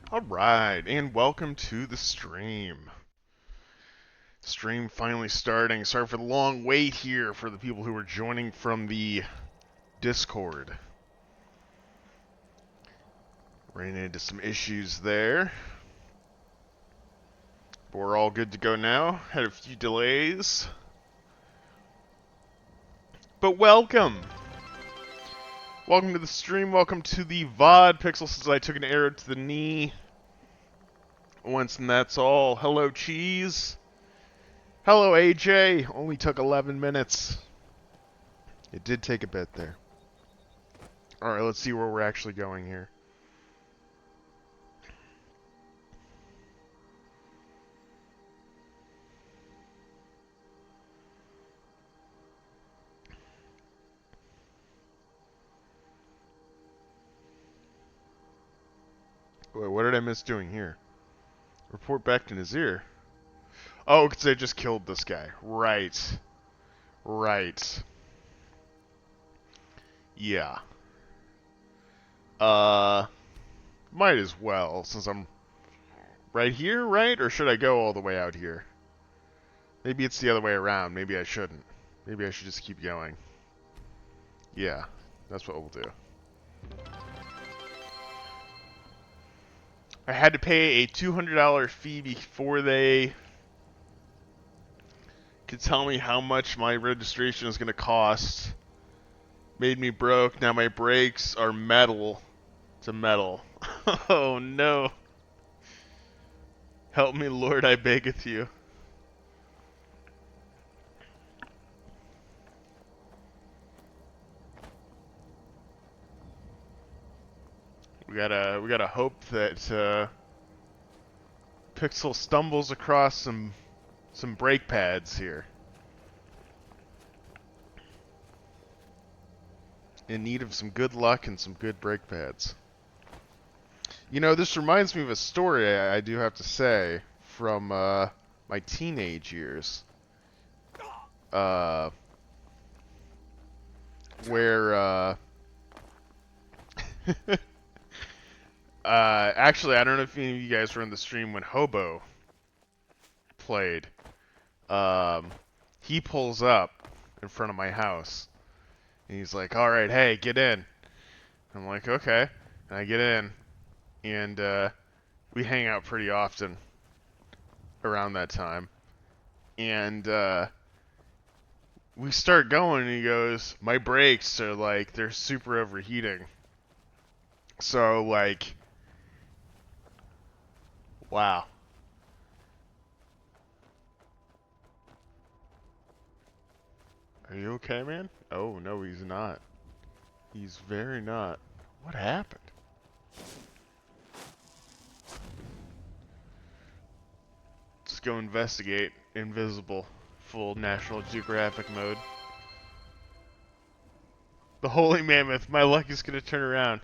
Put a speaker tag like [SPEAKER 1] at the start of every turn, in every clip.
[SPEAKER 1] Alright, and welcome to the stream. Stream finally starting. Sorry for the long wait here for the people who are joining from the Discord. Ran into some issues there. But we're all good to go now. Had a few delays. But welcome! Welcome to the stream, welcome to the VOD. Pixel says I took an arrow to the knee. Once and that's all. Hello, Cheese. Hello, AJ. Only took 11 minutes. It did take a bit there. Alright, let's see where we're actually going here. Wait, what did I miss doing here? Report back to Nazir. Oh, because I just killed this guy. Right. Right. Yeah. Might as well, since I'm right here, right? Or should I go all the way out here? Maybe it's the other way around. Maybe I shouldn't. Maybe I should just keep going. Yeah, that's what we'll do. I had to pay a $200 fee before they could tell me how much my registration is going to cost. Made me broke. Now my brakes are metal to metal. Oh no. Help me, Lord, I beggeth you. We gotta hope that Pixel stumbles across some brake pads here. In need of some good luck and some good brake pads. You know, this reminds me of a story, I do have to say, from my teenage years. Where actually, I don't know if any of you guys were in the stream when Hobo played. He pulls up in front of my house. And he's like, alright, hey, get in. I'm like, okay. And I get in. And we hang out pretty often around that time. And we start going, and he goes, my brakes are like, they're super overheating. So, like, wow. Are you okay, man? Oh, no, he's not. He's very not. What happened? Let's go investigate. Invisible. Full National Geographic mode. The Holy Mammoth. My luck is gonna turn around.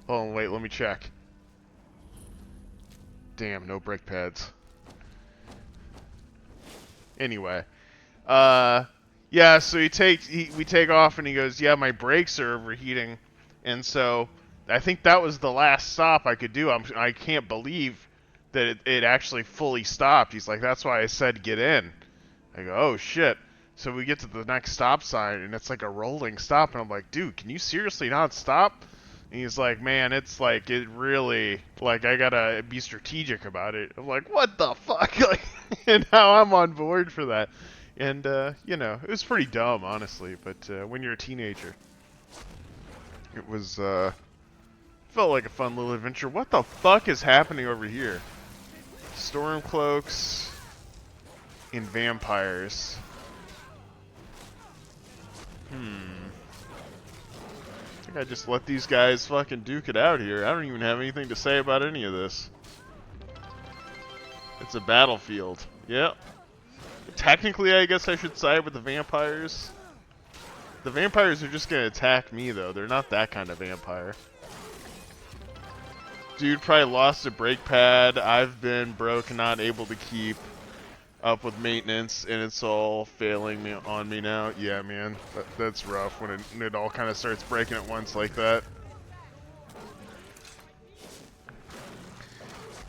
[SPEAKER 1] Hold on, wait, let me check. Damn, no brake pads. Anyway. Yeah, so we take off and he goes, yeah, my brakes are overheating. And so I think that was the last stop I could do. I can't believe that it actually fully stopped. He's like, that's why I said get in. I go, oh shit. So we get to the next stop sign and it's like a rolling stop. And I'm like, dude, can you seriously not stop? And he's like, man, it's like, it really, like, I gotta be strategic about it. I'm like, what the fuck? Like, and now I'm on board for that. And, you know, it was pretty dumb, honestly, but when you're a teenager, it was, felt like a fun little adventure. What the fuck is happening over here? Stormcloaks and vampires. I think I just let these guys fucking duke it out here. I don't even have anything to say about any of this. It's a battlefield. Yep. Technically, I guess I should side with the vampires. The vampires are just gonna attack me, though. They're not that kind of vampire. Dude probably lost a brake pad. I've been broke and not able to keep up with maintenance, and it's all failing on me now. Yeah, man. That's rough when it all kind of starts breaking at once like that.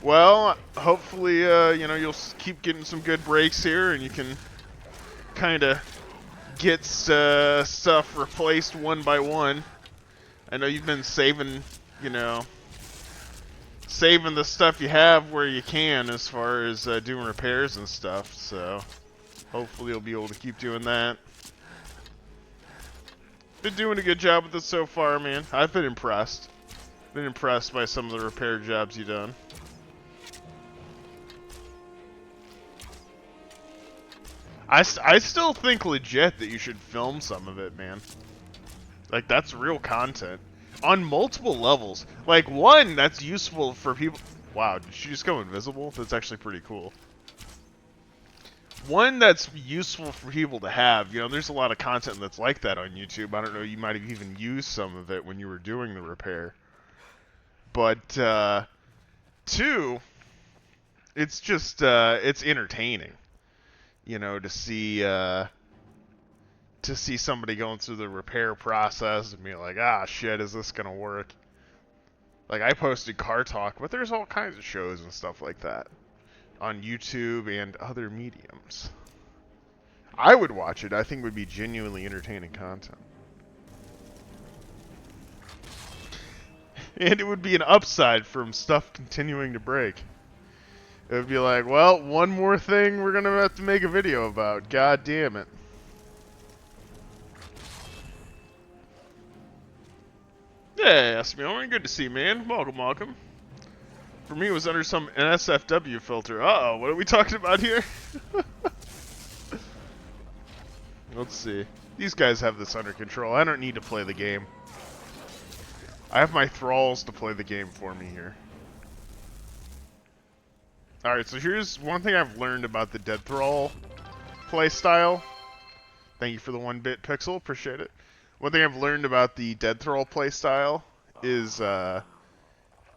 [SPEAKER 1] Well, hopefully, you'll keep getting some good breaks here, and you can kind of get stuff replaced one by one. I know you've been saving, you know, saving the stuff you have where you can as far as doing repairs and stuff, so hopefully you'll be able to keep doing that. Been doing a good job with it so far, man. I've been impressed. Been impressed by some of the repair jobs you've done. I still think legit that you should film some of it, man. Like, that's real content. On multiple levels. Like, one, that's useful for people... Wow, did she just go invisible? That's actually pretty cool. One that's useful for people to have. You know, there's a lot of content that's like that on YouTube. I don't know, you might have even used some of it when you were doing the repair. But, two, it's just, it's entertaining. You know, to see somebody going through the repair process and be like, ah, shit, is this gonna work? Like, I posted Car Talk, but there's all kinds of shows and stuff like that on YouTube and other mediums. I would watch it. I think it would be genuinely entertaining content. And it would be an upside from stuff continuing to break. It would be like, well, one more thing we're gonna have to make a video about. God damn it. Yeah, Esmion, good to see you, man. Welcome, welcome. For me, it was under some NSFW filter. Uh-oh, what are we talking about here? Let's see. These guys have this under control. I don't need to play the game. I have my thralls to play the game for me here. Alright, so here's one thing I've learned about the Dead Thrall playstyle. Thank you for the 1-bit pixel, appreciate it. One thing I've learned about the Dead Thrall playstyle is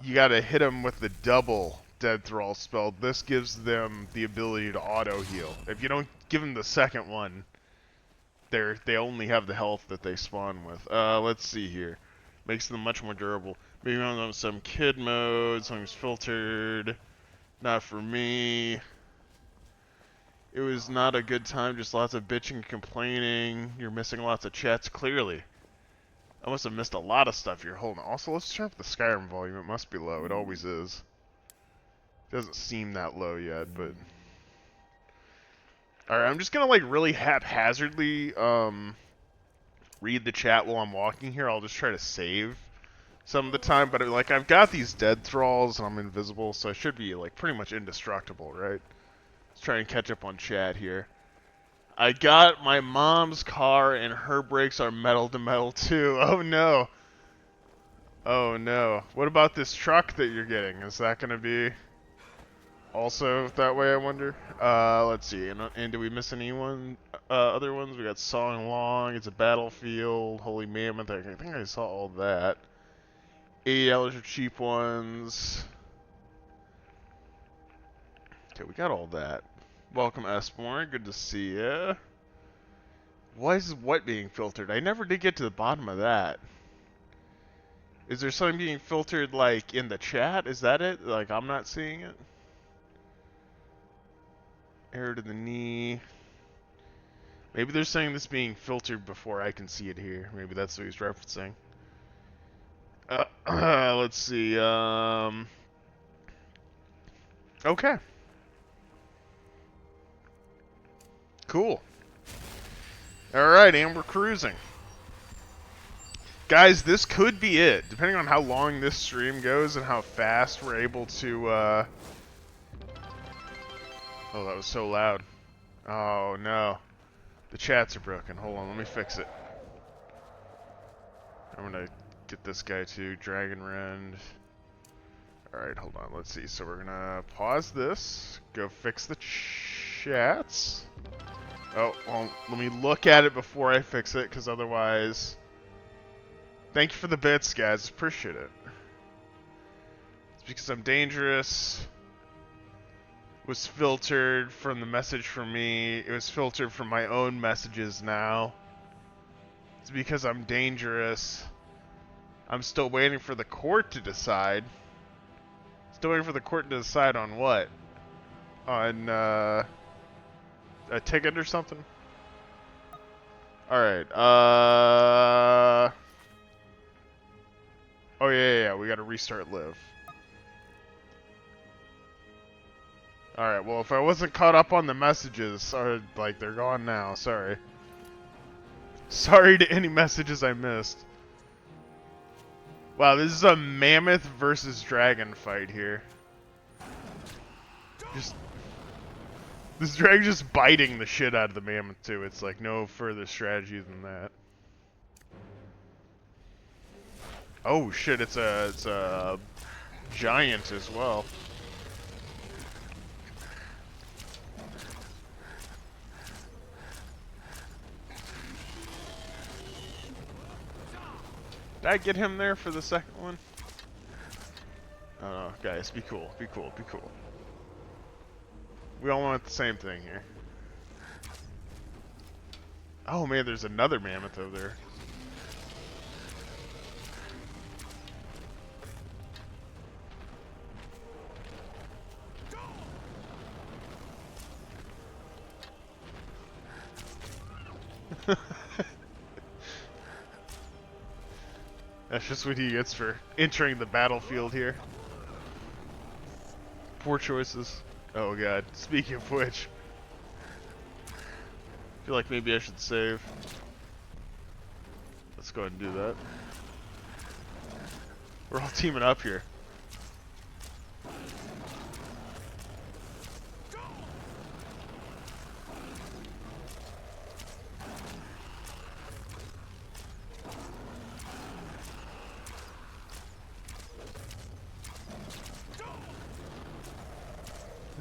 [SPEAKER 1] you gotta hit them with the double Dead Thrall spell. This gives them the ability to auto-heal. If you don't give them the second one, they only have the health that they spawn with. Let's see here. Makes them much more durable. Maybe on some kid mode, something's filtered. Not for me. It was not a good time, just lots of bitching and complaining. You're missing lots of chats, clearly. I must have missed a lot of stuff here. Hold on. Also, let's turn up the Skyrim volume. It must be low. It always is. It doesn't seem that low yet, but... Alright, I'm just gonna, like, really haphazardly, read the chat while I'm walking here. I'll just try to save some of the time, but, like, I've got these dead thralls, and I'm invisible, so I should be, like, pretty much indestructible, right? Let's try and catch up on chat here. I got my mom's car, and her brakes are metal to metal, too. Oh, no. Oh, no. What about this truck that you're getting? Is that gonna be also that way, I wonder? Let's see. And do we miss any other ones? We got Song Long, It's a Battlefield, Holy Mammoth. I think I saw all that. $80 are cheap ones. Okay, we got all that. Welcome, Espmore. Good to see ya. Why is what being filtered? I never did get to the bottom of that. Is there something being filtered, like, in the chat? Is that it? Like, I'm not seeing it? Arrow to the knee. Maybe there's something that's being filtered before I can see it here. Maybe that's what he's referencing. Let's see. Okay. Cool. Alright, and we're cruising. Guys, this could be it. Depending on how long this stream goes and how fast we're able to, Oh, that was so loud. Oh, no. The chats are broken. Hold on, let me fix it. I'm gonna get this guy too. Dragon Rend. Alright, hold on. Let's see. So we're gonna pause this. Go fix the chats. Oh, well, let me look at it before I fix it, because otherwise... Thank you for the bits, guys. Appreciate it. It's because I'm dangerous. Was filtered from the message from me. It was filtered from my own messages now. It's because I'm dangerous. I'm still waiting for the court to decide. Still waiting for the court to decide on what? On a ticket or something? Alright, oh yeah, we gotta restart live. Alright, well if I wasn't caught up on the messages, or like they're gone now, sorry. Sorry to any messages I missed. Wow, this is a mammoth versus dragon fight here. Just this dragon's just biting the shit out of the mammoth too. It's like no further strategy than that. Oh shit, it's a giant as well. Did I get him there for the second one? Oh, guys, be cool, be cool, be cool. We all want the same thing here. Oh man, there's another mammoth over there. That's just what he gets for entering the battlefield here. Poor choices. Oh god. Speaking of which, I feel like maybe I should save. Let's go ahead and do that. We're all teaming up here.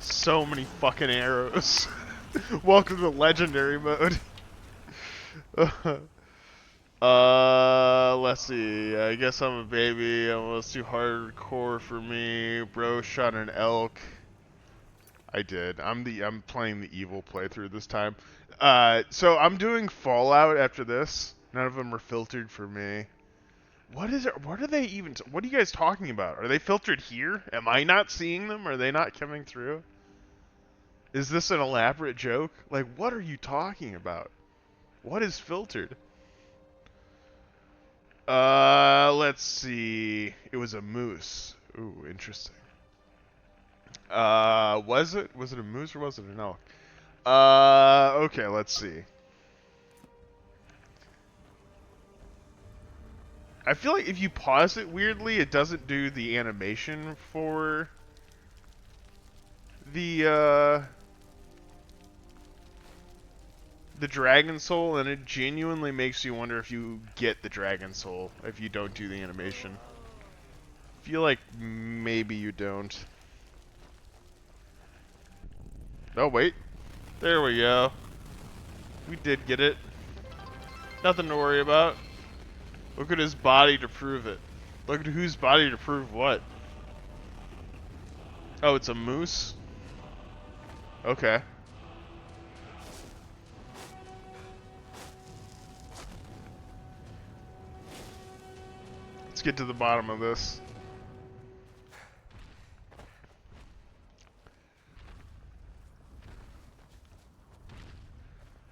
[SPEAKER 1] So many fucking arrows. Welcome to legendary mode. Let's see. I guess I'm a baby. Almost too hardcore for me. Bro shot an elk. I did. I'm playing the evil playthrough this time. So I'm doing Fallout after this. None of them are filtered for me. What is it? What are they even? What are you guys talking about? Are they filtered here? Am I not seeing them? Are they not coming through? Is this an elaborate joke? Like, what are you talking about? What is filtered? Let's see. It was a moose. Ooh, interesting. Was it? Was it a moose or was it an elk? Okay, let's see. I feel like if you pause it weirdly, it doesn't do the animation for the dragon soul, and it genuinely makes you wonder if you get the dragon soul if you don't do the animation. I feel like maybe you don't. Oh wait, there we go. We did get it. Nothing to worry about. Look at his body to prove it. Look at whose body to prove what. Oh, it's a moose? Okay. Let's get to the bottom of this.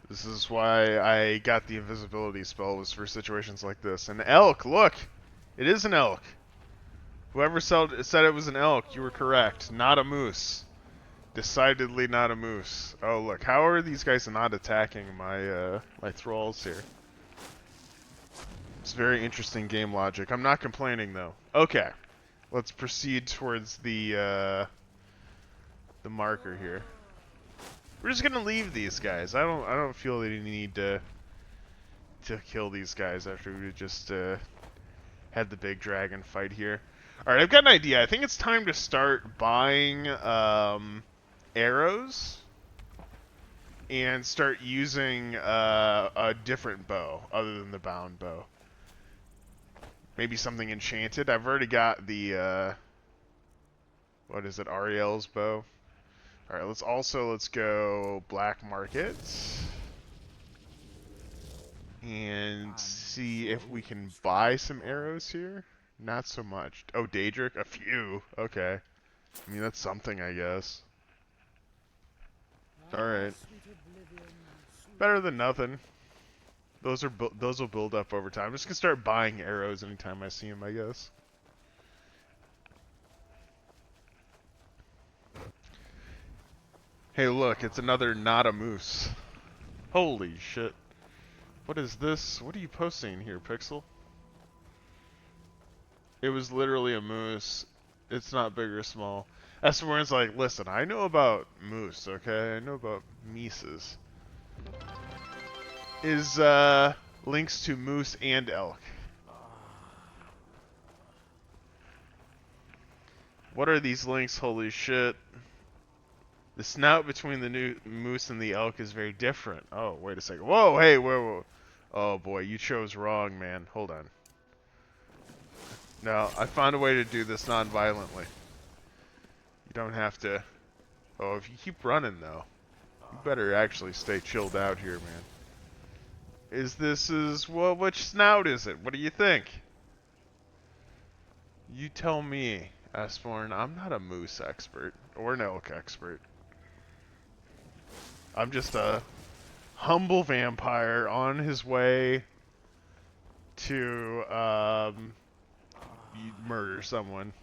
[SPEAKER 1] This is why I got the invisibility spell, was for situations like this. An elk, look! It is an elk. Whoever said it was an elk, you were correct. Not a moose. Decidedly not a moose. Oh look, how are these guys not attacking my my thralls here? It's very interesting game logic. I'm not complaining though. Okay. Let's proceed towards the marker here. We're just gonna leave these guys. I don't feel that you need to kill these guys after we just had the big dragon fight here. All right, I've got an idea. I think it's time to start buying arrows and start using a different bow other than the bound bow. Maybe something enchanted. I've already got the what is it? Ariel's bow. All right, let's go black market and see if we can buy some arrows here. Not so much. Oh, Daedric, a few. Okay. I mean, that's something, I guess. Alright. Better than nothing. Those will build up over time. I'm just gonna start buying arrows anytime I see them, I guess. Hey, look, it's another not a moose. Holy shit. What is this? What are you posting here, Pixel? It was literally a moose. It's not big or small. Esperan's like, listen, I know about moose, okay? I know about Mises. Is, links to moose and elk. What are these links? Holy shit. The snout between the new moose and the elk is very different. Oh, wait a second. Whoa, hey, whoa. Oh boy, you chose wrong, man. Hold on. No, I found a way to do this non-violently. You don't have to... Oh, if you keep running, though, you better actually stay chilled out here, man. Well, which snout is it? What do you think? You tell me, Asborn. I'm not a moose expert, or an elk expert. I'm just a humble vampire on his way to, murder someone.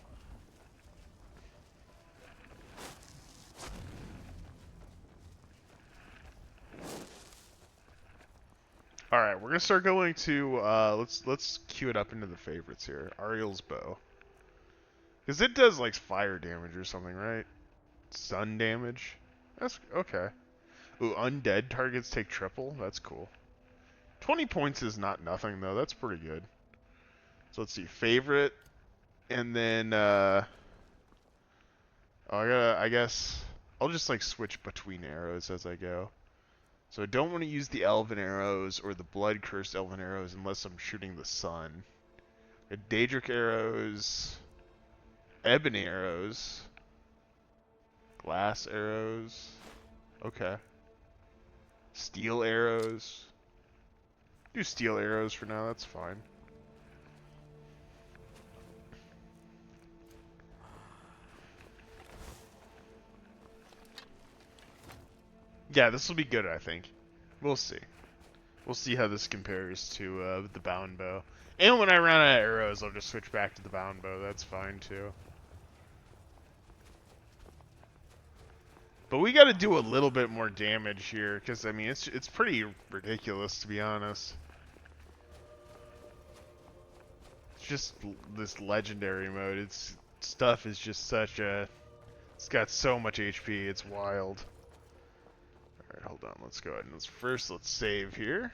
[SPEAKER 1] Alright, we're gonna start going to, let's queue it up into the favorites here. Ariel's bow. Because it does, like, fire damage or something, right? Sun damage? That's, okay. Ooh, undead targets take triple? That's cool. 20 points is not nothing, though. That's pretty good. So let's see. Favorite. And then, oh, I guess, I'll just, like, switch between arrows as I go. So I don't want to use the elven arrows or the blood-cursed elven arrows unless I'm shooting the sun. Daedric arrows. Ebony arrows. Glass arrows. Okay. Steel arrows. Do steel arrows for now, that's fine. Yeah, this will be good, I think. We'll see. We'll see how this compares to the bound bow. And when I run out of arrows, I'll just switch back to the bound bow. That's fine, too. But we got to do a little bit more damage here, because I mean it's pretty ridiculous, to be honest. It's just this legendary mode. Its stuff is just such a. It's got so much HP. It's wild. All right, hold on. Let's go ahead and let's save here.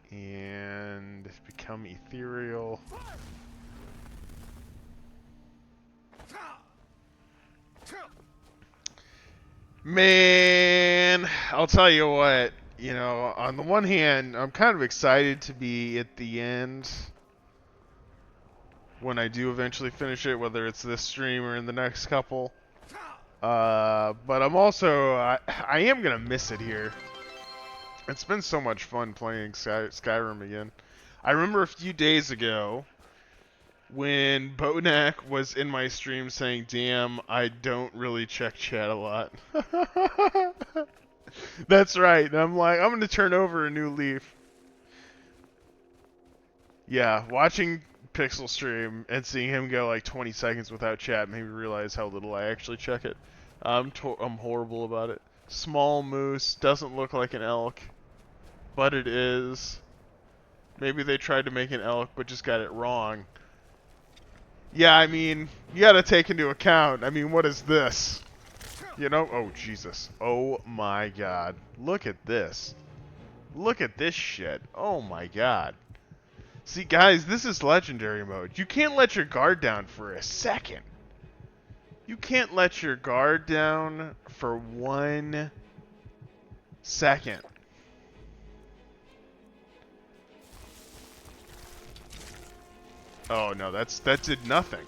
[SPEAKER 1] And become ethereal. Man, I'll tell you what, you know, on the one hand, I'm kind of excited to be at the end when I do eventually finish it, whether it's this stream or in the next couple. But I'm also, I am going to miss it here. It's been so much fun playing Skyrim again. I remember a few days ago when Bonak was in my stream saying, damn, I don't really check chat a lot. That's right. And I'm like, I'm going to turn over a new leaf. Yeah, watching Pixel stream and seeing him go like 20 seconds without chat made me realize how little I actually check it. I'm horrible about it. Small moose, doesn't look like an elk. But it is. Maybe they tried to make an elk, but just got it wrong. Yeah, I mean, you gotta take into account, I mean, what is this? You know? Oh, Jesus. Oh, my God. Look at this. Look at this shit. Oh, my God. See, guys, this is legendary mode. You can't let your guard down for a second. You can't let your guard down for 1 second. Oh no, that did nothing.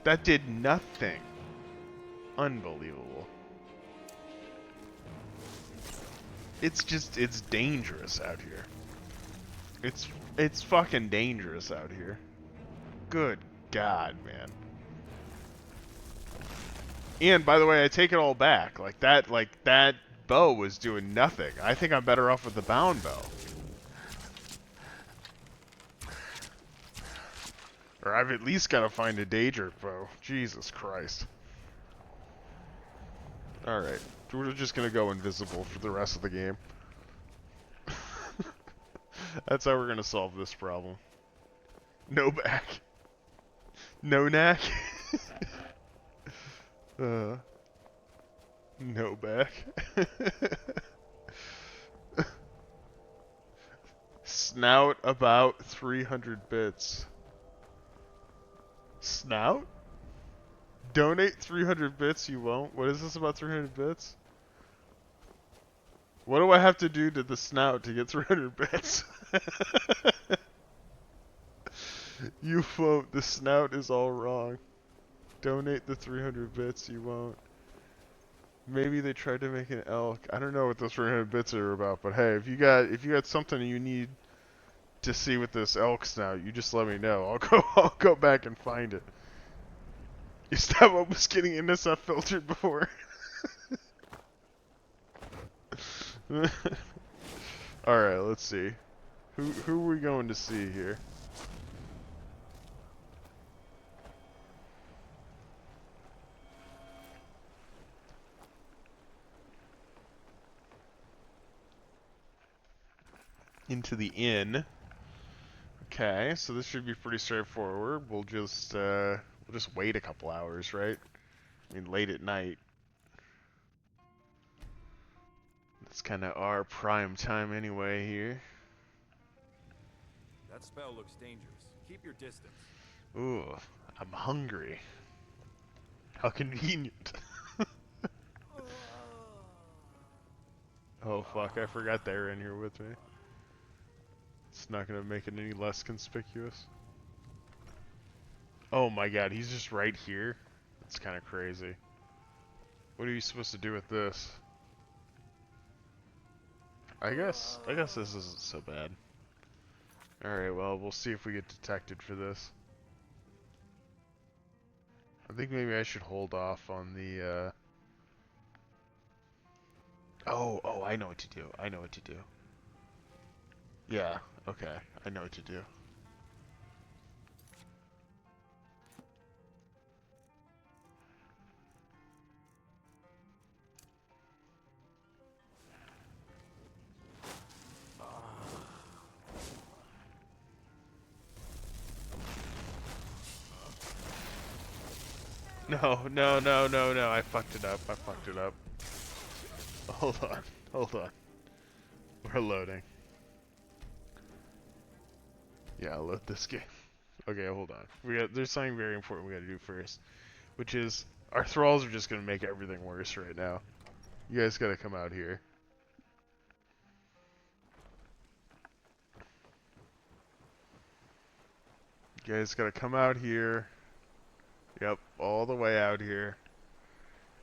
[SPEAKER 1] That did nothing. Unbelievable. It's dangerous out here. It's fucking dangerous out here. Good God, man. And by the way, I take it all back. Like that bow was doing nothing. I think I'm better off with the bound bow. Or I've at least got to find a danger bow. Jesus Christ. Alright. We're just going to go invisible for the rest of the game. That's how we're going to solve this problem. No back. No knack. No back. Snout about 300 bits. Snout? Donate 300 bits, you won't? What is this about 300 bits? What do I have to do to the snout to get 300 bits? You won't. The snout is all wrong. Donate the 300 bits, you won't. Maybe they tried to make an elk. I don't know what those 300 bits are about, but hey, if you got something you need to see with this elk snout, you just let me know. I'll go back and find it. Is that what was getting NSF filtered before? Alright, let's see. Who are we going to see here? Into the inn. Okay, so this should be pretty straightforward. We'll just wait a couple hours, right? I mean, late at night. That's kind of our prime time anyway here.
[SPEAKER 2] That spell looks dangerous. Keep your distance.
[SPEAKER 1] Ooh, I'm hungry. How convenient. Oh fuck, I forgot they were in here with me. It's not gonna make it any less conspicuous. Oh my god, he's just right here? That's kind of crazy. What are you supposed to do with this? I guess this isn't so bad. Alright, well, we'll see if we get detected for this. I think maybe I should hold off on the, Oh, I know what to do. I know what to do. Yeah, okay. I know what to do. No. I fucked it up. Hold on. We're loading. Yeah, I'll load this game. Okay, hold on. There's something very important we gotta do first. Which is, our thralls are just gonna make everything worse right now. You guys gotta come out here. You guys gotta come out here. Yep, all the way out here.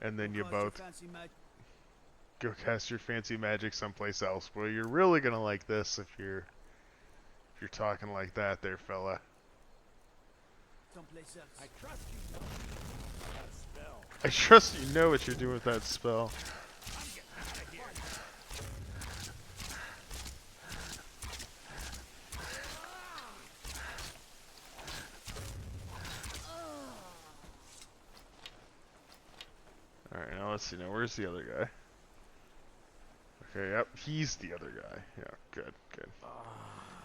[SPEAKER 1] And then you both go cast your fancy magic someplace else. Well, you're really gonna like this if you're talking like that there, fella.
[SPEAKER 2] Someplace else. I trust you know that spell.
[SPEAKER 1] I trust you know what you're doing with that spell.
[SPEAKER 2] I'm getting out of here.
[SPEAKER 1] Alright, now let's see. Now, where's the other guy? Okay, yep, he's the other guy. Yeah, good.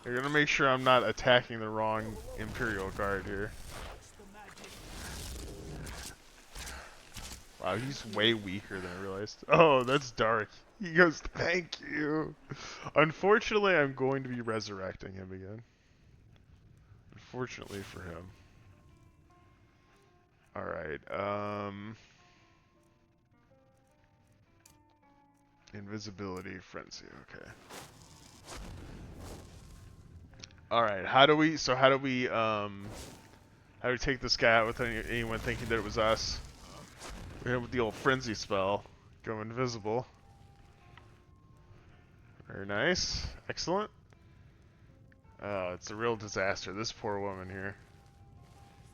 [SPEAKER 1] You're gonna make sure I'm not attacking the wrong Imperial Guard here. Wow, he's way weaker than I realized. Oh, that's dark. He goes, thank you. Unfortunately, I'm going to be resurrecting him again. Unfortunately for him. Alright, invisibility, frenzy, okay. Alright, how do we take this guy out without anyone thinking that it was us? We have the old frenzy spell. Go invisible. Very nice. Excellent. Oh, it's a real disaster. This poor woman here.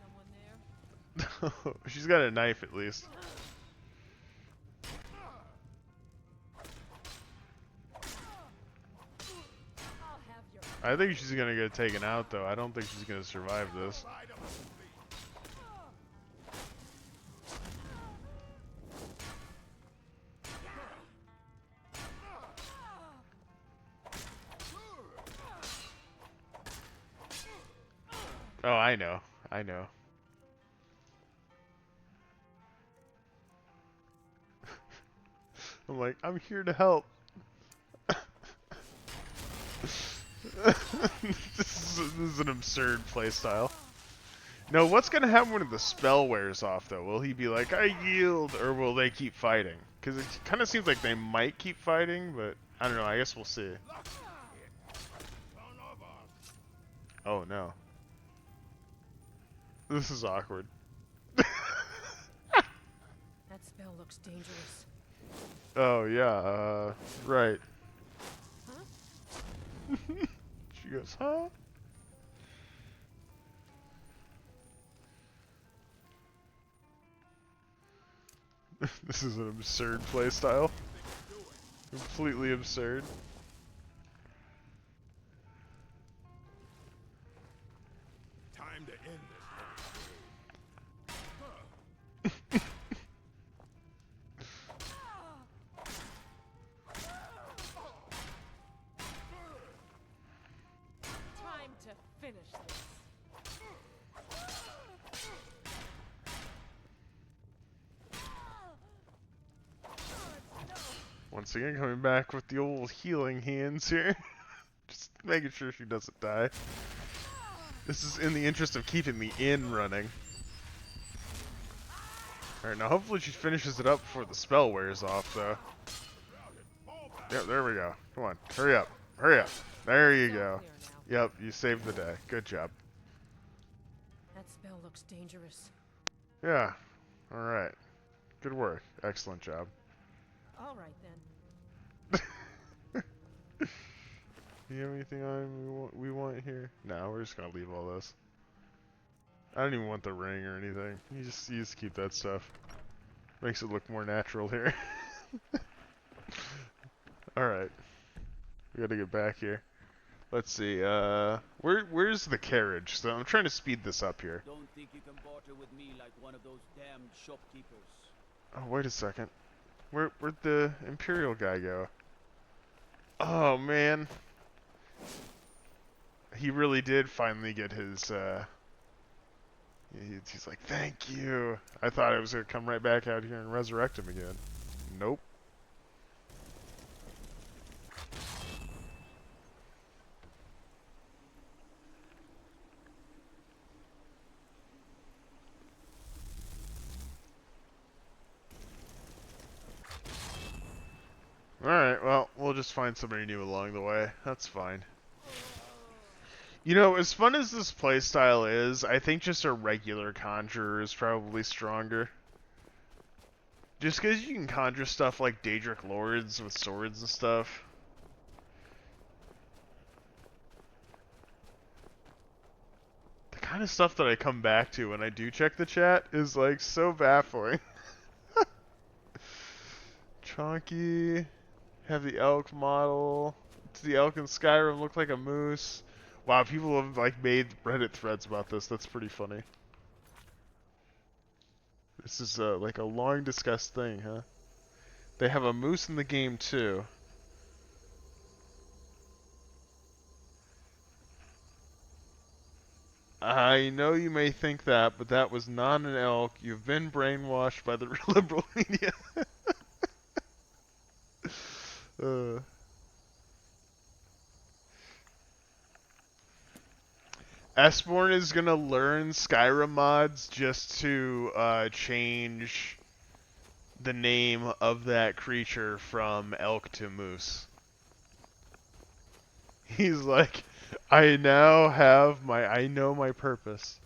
[SPEAKER 3] Someone there?
[SPEAKER 1] She's got a knife at least.
[SPEAKER 3] I'll have your.
[SPEAKER 1] I think she's gonna get taken out though. I don't think she's gonna survive this. Oh, I know. I know. I'm like, I'm here to help. This is an absurd playstyle. No, what's gonna happen when the spell wears off though? Will he be like, I yield, or will they keep fighting? Because it kind of seems like they might keep fighting, but I don't know. I guess we'll see. Oh no. This is awkward.
[SPEAKER 3] That spell looks dangerous.
[SPEAKER 1] Oh yeah, right.
[SPEAKER 3] Huh?
[SPEAKER 1] She goes, huh? This is an absurd playstyle. Completely absurd.
[SPEAKER 2] Time to end
[SPEAKER 3] Time to finish this.
[SPEAKER 1] Once again, coming back with the old healing hands here. Just making sure she doesn't die. This is in the interest of keeping the inn running. Alright, now hopefully she finishes it up before the spell wears off, though. Yep, there we go. Come on, hurry up. Hurry up. There you go.
[SPEAKER 3] Clear now.
[SPEAKER 1] Yep, you saved the day. Good job.
[SPEAKER 3] That spell looks dangerous.
[SPEAKER 1] Yeah. Alright. Good work. Excellent job.
[SPEAKER 3] All right then.
[SPEAKER 1] You have anything on we want here? No, we're just gonna leave all this. I don't even want the ring or anything. You just keep that stuff. Makes it look more natural here. Alright. We gotta get back here. Let's see, where's the carriage? So I'm trying to speed this up here.
[SPEAKER 4] Don't think you can barter with me like one of those damned shopkeepers.
[SPEAKER 1] Oh, wait a second. Where'd the Imperial guy go? Oh, man. He really did finally get his, he's like, thank you. I thought I was gonna come right back out here and resurrect him again. Nope. Alright, well, we'll just find somebody new along the way. That's fine. You know, as fun as this playstyle is, I think just a regular conjurer is probably stronger. Just because you can conjure stuff like Daedric Lords with swords and stuff. The kind of stuff that I come back to when I do check the chat is like so baffling. Chonky. Have the elk model. Does the elk in Skyrim look like a moose? Wow, people have like made Reddit threads about this. That's pretty funny. This is like a long discussed thing, huh? They have a moose in the game too. I know you may think that, but that was not an elk. You've been brainwashed by the liberal media. uh. Esborn is gonna learn Skyrim mods just to change the name of that creature from elk to moose. He's like, I now have I know my purpose.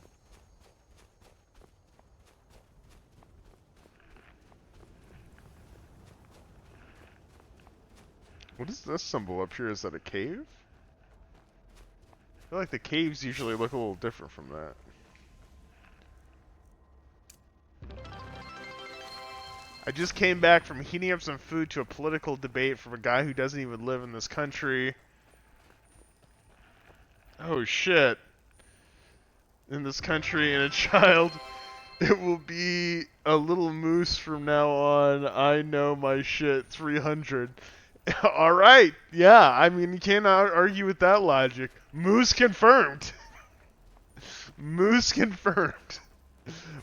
[SPEAKER 1] What is this symbol up here? Is that a cave? feel like the caves usually look a little different from that. I just came back from heating up some food to a political debate from a guy who doesn't even live in this country. Oh shit. In this country and a child. It will be a little moose from now on. I know my shit. 300. Alright. Yeah, I mean, you can't argue with that logic. Moose confirmed. Moose confirmed.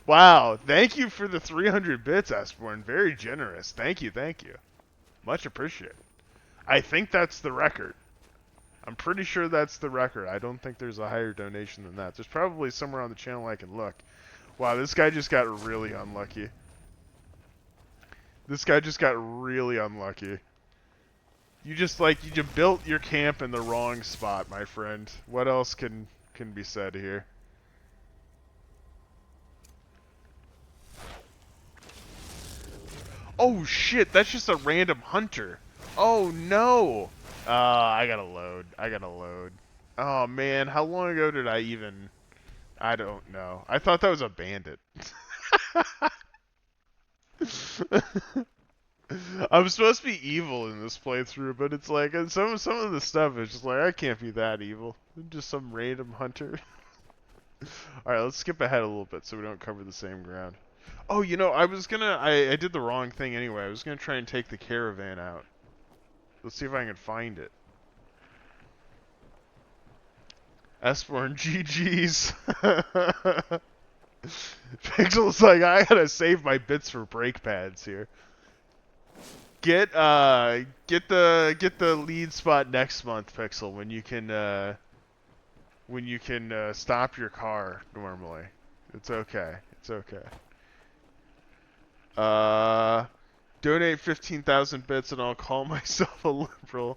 [SPEAKER 1] Wow. Thank you for the 300 bits, Esborn. Very generous. Thank you, thank you. Much appreciated. I think that's the record. I'm pretty sure that's the record. I don't think there's a higher donation than that. There's probably somewhere on the channel I can look. Wow, this guy just got really unlucky. This guy just got really unlucky. You just built your camp in the wrong spot, my friend. What else can be said here? Oh shit, that's just a random hunter. Oh no. I gotta load. Oh man, how long ago did I even... I don't know. I thought that was a bandit. I'm supposed to be evil in this playthrough, but it's like some of the stuff is just like I can't be that evil. I'm just some random hunter. All right, let's skip ahead a little bit so we don't cover the same ground. Oh, you know, I did the wrong thing anyway. I was gonna try and take the caravan out. Let's see if I can find it. Esborn GG's. Pixel's like, I gotta save my bits for brake pads here. Get the lead spot next month, Pixel, when you can stop your car normally. It's okay. It's okay. Donate 15,000 bits and I'll call myself a liberal.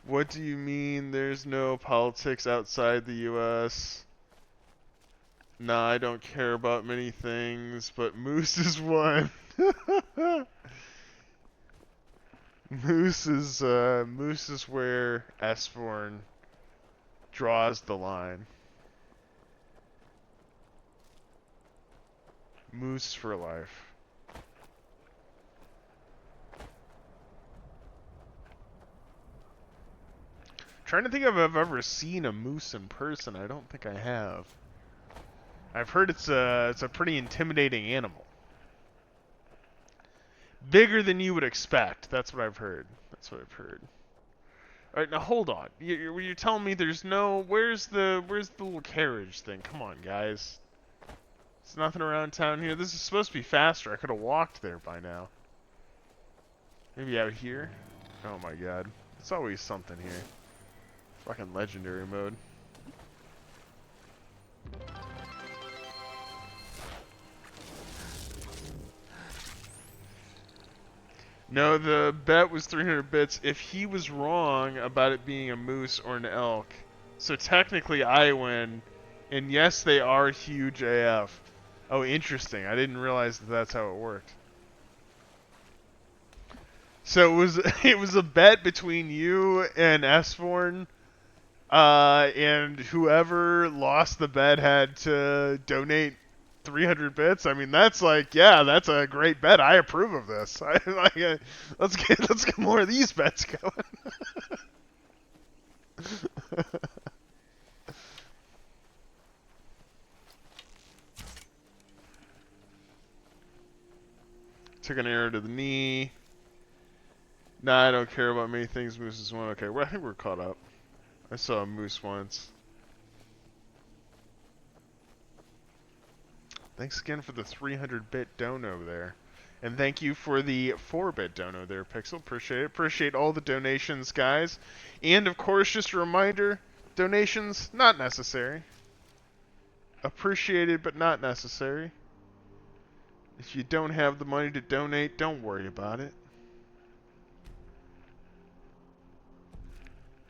[SPEAKER 1] What do you mean there's no politics outside the US? Nah, I don't care about many things, but Moose is one. Moose is where Esborn draws the line. Moose for life. Trying to think if I've ever seen a moose in person. I don't think I have. I've heard it's a pretty intimidating animal. Bigger than you would expect. That's what I've heard. That's what I've heard. All right, now hold on. You're telling me there's no... Where's the little carriage thing? Come on, guys. There's nothing around town here. This is supposed to be faster. I could have walked there by now. Maybe out here? Oh my god. There's always something here. Fucking legendary mode. No, the bet was 300 bits if he was wrong about it being a moose or an elk. So technically I win, and yes, they are huge AF. Oh, interesting. I didn't realize that that's how it worked. So it was a bet between you and Esborn, and whoever lost the bet had to donate 300 bits. I mean, that's like, yeah, that's a great bet. I approve of this. Let's get more of these bets going. Took an arrow to the knee. Nah, I don't care about many things. Moose is one. Okay, well, I think we're caught up. I saw a moose once. Thanks again for the 300-bit dono there. And thank you for the 4-bit dono there, Pixel. Appreciate it. Appreciate all the donations, guys. And, of course, just a reminder, donations, not necessary. Appreciated, but not necessary. If you don't have the money to donate, don't worry about it.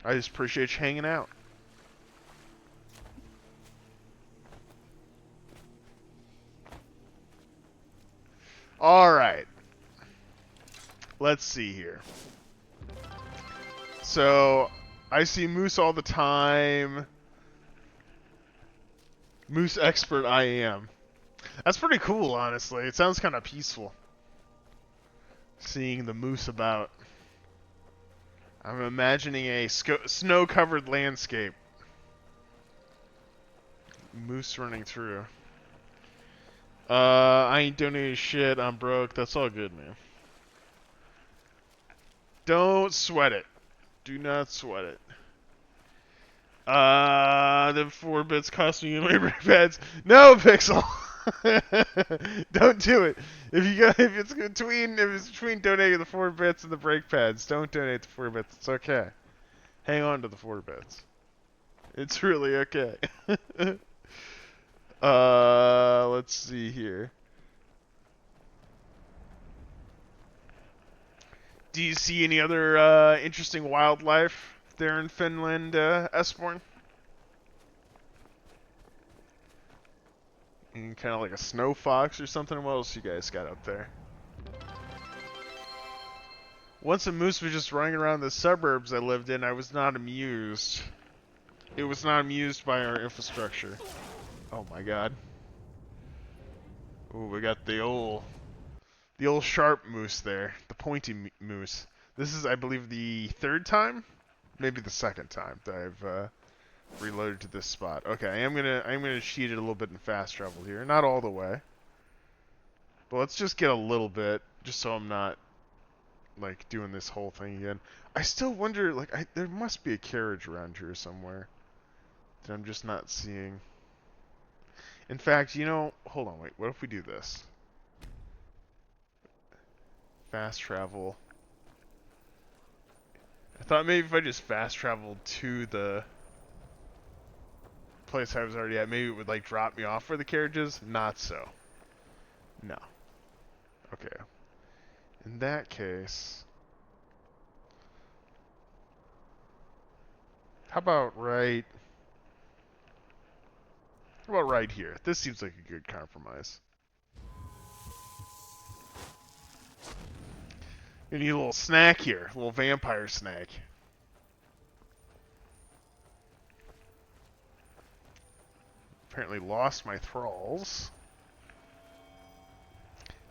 [SPEAKER 1] I just appreciate you hanging out. Alright. Let's see here. So, I see moose all the time. Moose expert I am. That's pretty cool, honestly. It sounds kind of peaceful. Seeing the moose about. I'm imagining a snow-covered landscape. Moose running through. I ain't donating shit. I'm broke. That's all good, man. Don't sweat it. Do not sweat it. The 4 bits cost me my brake pads. No, Pixel. Don't do it. If it's between donating the 4 bits and the brake pads, don't donate the 4 bits. It's okay. Hang on to the 4 bits. It's really okay. Let's see here. Do you see any other interesting wildlife there in Finland, Esborn? Kind of like a snow fox or something? What else you guys got up there? Once a moose was just running around the suburbs I lived in, I was not amused. It was not amused by our infrastructure. Oh my god. Ooh, we got the old sharp moose there. The pointy moose. This is, I believe, the 3rd time? Maybe the 2nd time that I've reloaded to this spot. Okay, I'm gonna cheat it a little bit in fast travel here. Not all the way. But let's just get a little bit, just so I'm not like doing this whole thing again. I still wonder, like, there must be a carriage around here somewhere that I'm just not seeing. In fact, you know, hold on, wait. What if we do this? Fast travel. I thought maybe if I just fast traveled to the place I was already at, maybe it would like drop me off where the carriage is. Not so. No. Okay. In that case, how about right here? This seems like a good compromise. You need a little snack here, a little vampire snack. Apparently lost my thralls.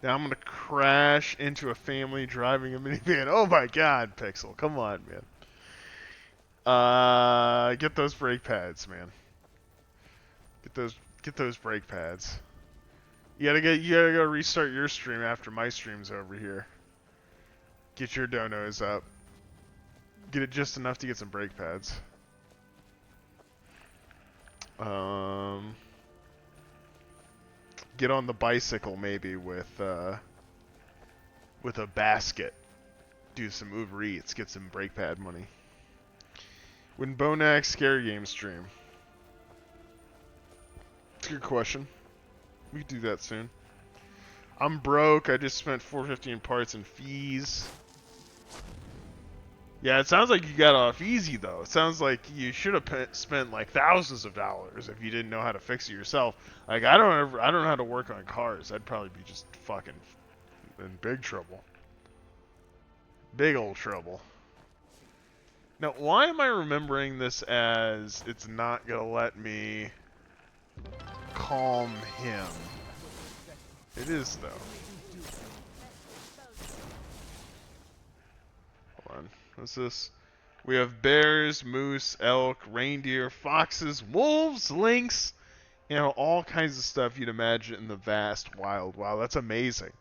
[SPEAKER 1] Now I'm gonna crash into a family driving a minivan. Oh my god, Pixel, come on, man. Get those brake pads, man. Get those brake pads. You gotta go restart your stream after my stream's over here. Get your donos up. Get it just enough to get some brake pads. Get on the bicycle maybe with a basket. Do some Uber Eats. Get some brake pad money. When Bonac Scary Game stream? It's a good question. We could do that soon. I'm broke. I just spent $4.50 in parts and fees. Yeah, it sounds like you got off easy though. It sounds like you should have spent like thousands of dollars if you didn't know how to fix it yourself. Like I don't know how to work on cars. I'd probably be just fucking in big trouble. Big old trouble. Now, why am I remembering this as it's not gonna let me calm him? It is though. Hold on. What's this? We have bears, moose, elk, reindeer, foxes, wolves, lynx, you know, all kinds of stuff you'd imagine in the vast wild. Wow, that's amazing.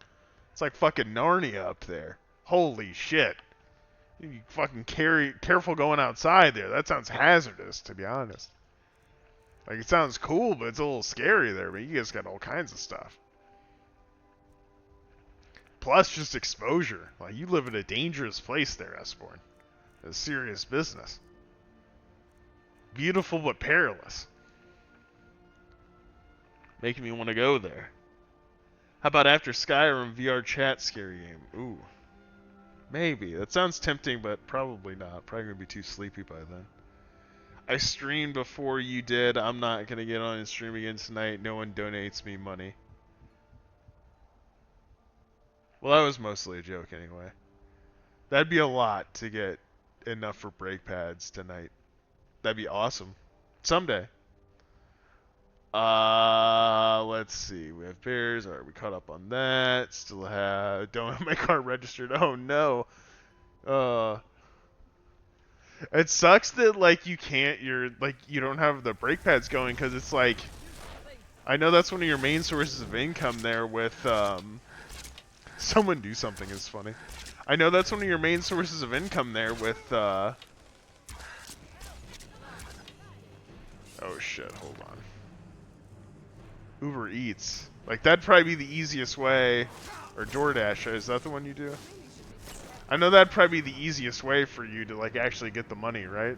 [SPEAKER 1] It's like fucking Narnia up there. Holy shit. You fucking careful going outside there. That sounds hazardous, to be honest. Like, it sounds cool, but it's a little scary there, but you guys got all kinds of stuff. Plus, just exposure. Like, you live in a dangerous place there, Esborn. It's serious business. Beautiful, but perilous. Making me want to go there. How about after Skyrim VR chat scary game? Ooh. Maybe. That sounds tempting, but probably not. Probably going to be too sleepy by then. I streamed before you did. I'm not going to get on and stream again tonight. No one donates me money. Well, that was mostly a joke anyway. That'd be a lot to get enough for brake pads tonight. That'd be awesome. Someday. Let's see. We have bears. Alright, we caught up on that. Still have... Don't have my car registered. Oh, no. It sucks that, like, you can't... you don't have the brake pads going, because it's like... I know that's one of your main sources of income there with, Someone do something is funny. I know that's one of your main sources of income there with, Oh, shit. Hold on. Uber Eats. Like, that'd probably be the easiest way. Or DoorDash. Is that the one you do? I know that'd probably be the easiest way for you to, like, actually get the money, right?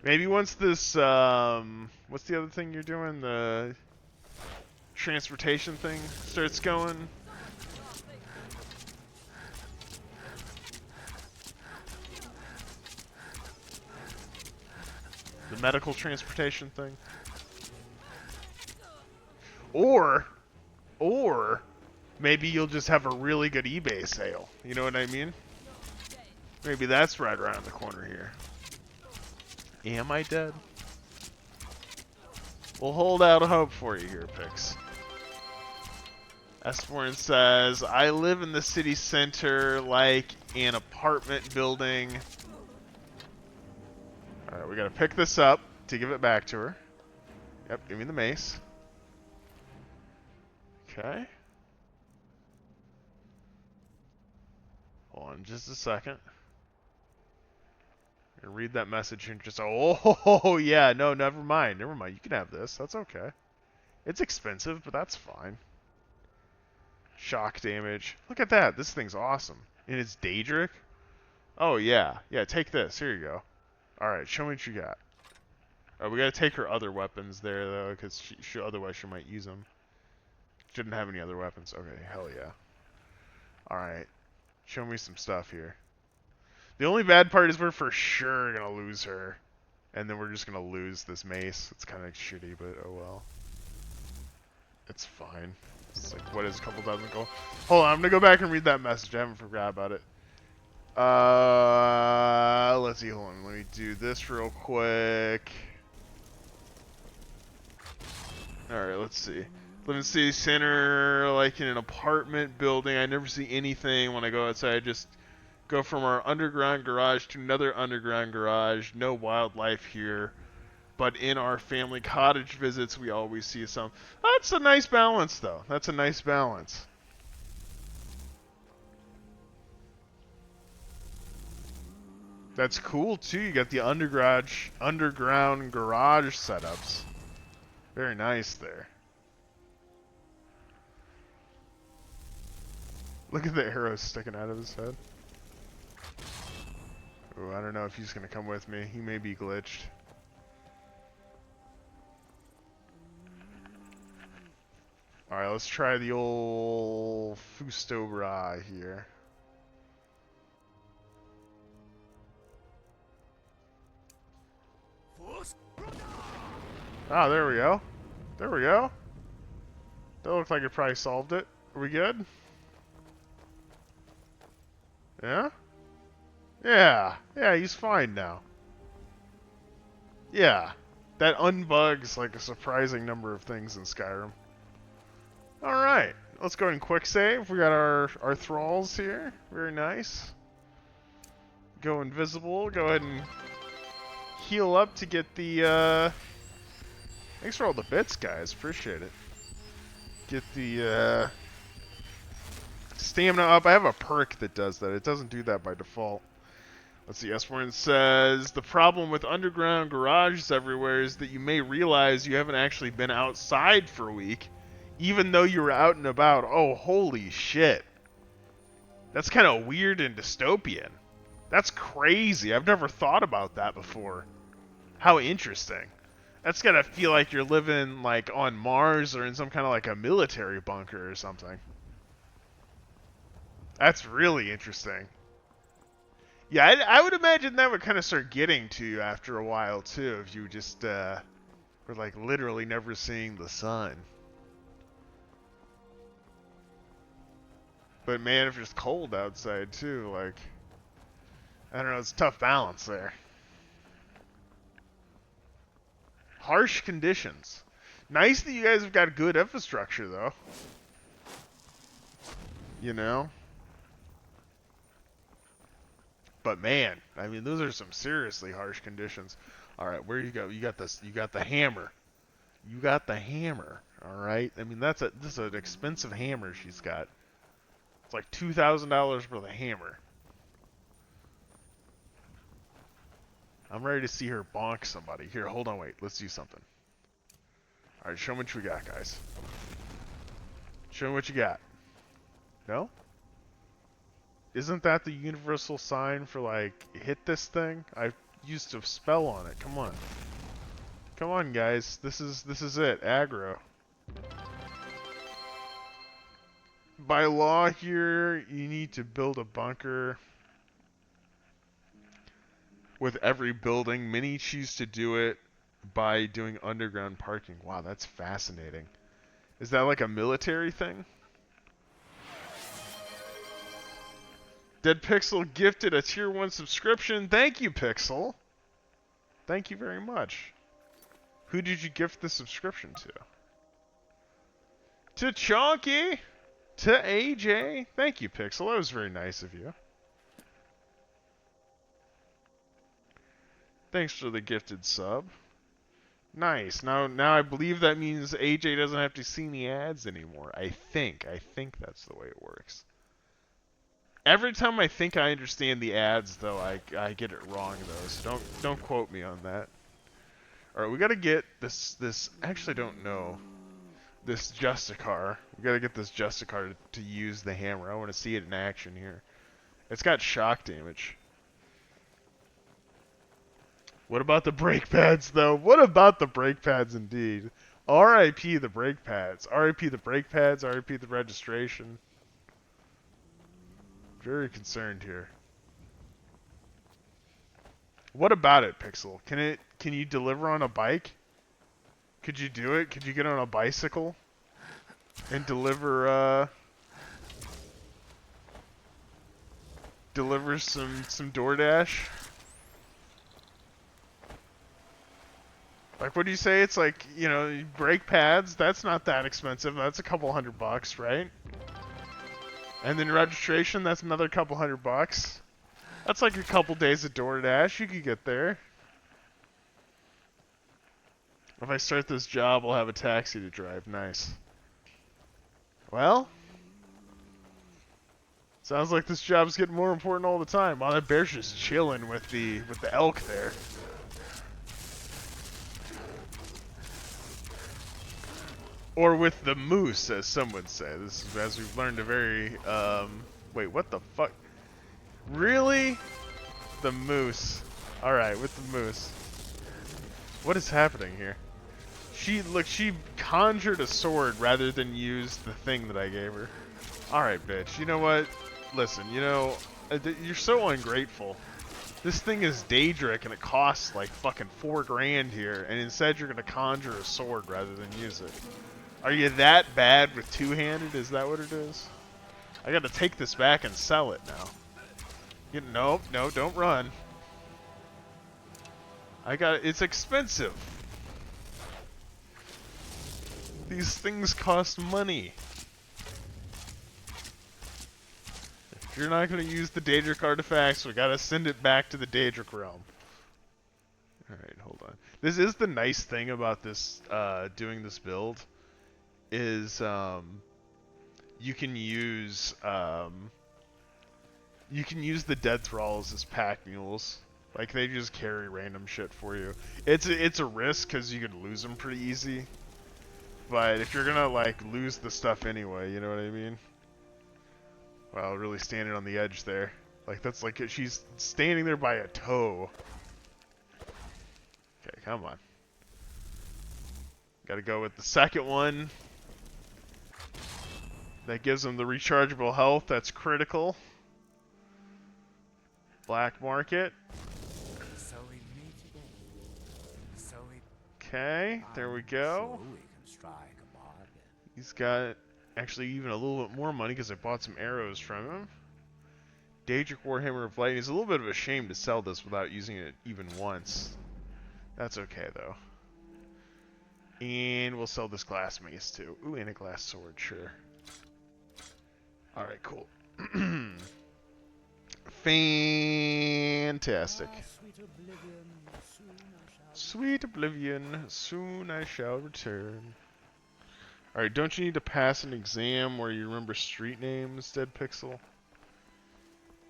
[SPEAKER 1] Maybe once this, what's the other thing you're doing? The transportation thing starts going. The medical transportation thing. Or maybe you'll just have a really good eBay sale. You know what I mean? Maybe that's right around the corner here. Am I dead? We'll hold out hope for you here, Pix. Esborn says, I live in the city center like an apartment building. Alright, we gotta pick this up to give it back to her. Yep, give me the mace. Okay. Hold on just a second. I'm gonna read that message and just, oh, yeah, no, never mind. Never mind, you can have this. That's okay. It's expensive, but that's fine. Shock damage. Look at that. This thing's awesome. And it's Daedric? Oh, yeah. Yeah, take this. Here you go. Alright, show me what you got. We gotta take her other weapons there, though, because otherwise she might use them. Shouldn't have any other weapons. Okay, hell yeah. Alright. Show me some stuff here. The only bad part is we're for sure gonna lose her. And then we're just gonna lose this mace. It's kind of shitty, but oh well. It's fine. It's like, what is a couple dozen gold? Hold on, I'm gonna go back and read that message. I haven't forgot about it. Let's see, hold on. Let me do this real quick. Alright, let's see. Live in city center, like in an apartment building. I never see anything when I go outside. I just go from our underground garage to another underground garage. No wildlife here. But in our family cottage visits, we always see some. That's a nice balance, though. That's a nice balance. That's cool, too. You got the underground garage setups. Very nice there. Look at the arrow sticking out of his head. Ooh, I don't know if he's going to come with me. He may be glitched. Alright, let's try the old Fustobra here. Ah, there we go. There we go. That looked like it probably solved it. Are we good? Yeah? Yeah. Yeah, he's fine now. Yeah. That unbugs like a surprising number of things in Skyrim. Alright. Let's go ahead and quick save. We got our thralls here. Very nice. Go invisible. Go ahead and heal up to get the, Thanks for all the bits, guys. Appreciate it. Get the, stamina up. I have a perk that does that. It doesn't do that by default. Let's see. Esborn says, the problem with underground garages everywhere is that you may realize you haven't actually been outside for a week, even though you were out and about. Oh, holy shit. That's kind of weird and dystopian. That's crazy. I've never thought about that before. How interesting. That's gotta feel like you're living, like, on Mars or in some kind of, like, a military bunker or something. That's really interesting. Yeah, I would imagine that would kind of start getting to you after a while, too, if you just, were, like, literally never seeing the sun. But man, if it's cold outside too, like, I don't know, it's a tough balance there. Harsh conditions. Nice that you guys have got good infrastructure, though. You know? But man, I mean, those are some seriously harsh conditions. Alright, where you go? You got this. You got the hammer. You got the hammer. Alright? I mean, this is an expensive hammer she's got. It's like $2,000 for the hammer. I'm ready to see her bonk somebody. Here, hold on, wait. Let's do something. Alright, show me what you got, guys. Show me what you got. No? Isn't that the universal sign for, like, hit this thing? I used a spell on it. Come on. Come on, guys. This is it. Aggro. By law here, you need to build a bunker with every building. Many choose to do it by doing underground parking. Wow, that's fascinating. Is that like a military thing? Dead Pixel gifted a tier 1 subscription. Thank you, Pixel. Thank you very much. Who did you gift the subscription to? To Chonky. To AJ. Thank you, Pixel. That was very nice of you. Thanks for the gifted sub. Nice. Now I believe that means AJ doesn't have to see any ads anymore. I think that's the way it works. Every time I think I understand the ads, though, I get it wrong, though. So don't quote me on that. All right, we gotta get this. Actually, I don't know. This Justicar. We gotta get this Justicar to use the hammer. I want to see it in action here. It's got shock damage. What about the brake pads, though? What about the brake pads, indeed? R.I.P. the brake pads. R.I.P. the brake pads. R.I.P. the registration. Very concerned here. What about it, Pixel? Can you deliver on a bike? Could you do it? Could you get on a bicycle and deliver some DoorDash? Like, what do you say? It's like, you know, brake pads, that's not that expensive. That's a couple $100, right? And then registration, that's another couple $100. That's like a couple days of DoorDash. You could get there. If I start this job, I'll have a taxi to drive. Nice. Well, sounds like this job's getting more important all the time. Wow, that bear's just chilling with the elk there. Or with the moose, as some would say. This is, as we've learned, a very, wait, what the fuck? Really? The moose. Alright, with the moose. What is happening here? She conjured a sword rather than use the thing that I gave her. Alright, bitch. You know what? Listen, you know, you're so ungrateful. This thing is Daedric and it costs like fucking $4 grand here, and instead you're gonna conjure a sword rather than use it. Are you that bad with two-handed? Is that what it is? I gotta take this back and sell it now. No, don't run. It's expensive. These things cost money. If you're not gonna use the Daedric artifacts, we gotta send it back to the Daedric realm. Alright, hold on. This is the nice thing about this, doing this build. Is you can use the dead thralls as pack mules. Like, they just carry random shit for you. It's a risk because you can lose them pretty easy. But if you're gonna like lose the stuff anyway, you know what I mean? Wow, really standing on the edge there. Like, that's like she's standing there by a toe. Okay, come on. Gotta go with the second one. That gives him the rechargeable health. That's critical. Black market. Okay, there we go. He's got actually even a little bit more money because I bought some arrows from him. Daedric Warhammer of Lightning. It's a little bit of a shame to sell this without using it even once. That's okay though. And we'll sell this glass mace too. Ooh, and a glass sword, sure. Alright, cool. Fantastic. Sweet oblivion, soon I shall return. Alright, don't you need to pass an exam where you remember street names, Dead Pixel?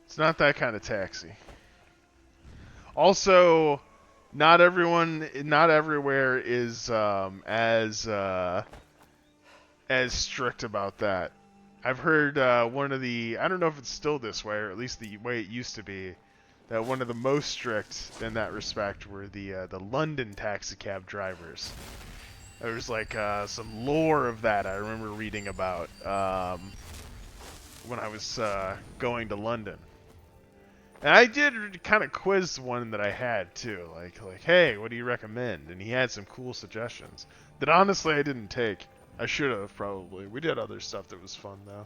[SPEAKER 1] It's not that kind of taxi. Also, not everywhere is as strict about that. I've heard one of the, I don't know if it's still this way, or at least the way it used to be, that one of the most strict in that respect were the London taxicab drivers. There was like some lore of that I remember reading about when I was going to London. And I did kind of quiz one that I had too, like, hey, what do you recommend? And he had some cool suggestions that honestly I didn't take. I should have probably. We did other stuff that was fun though.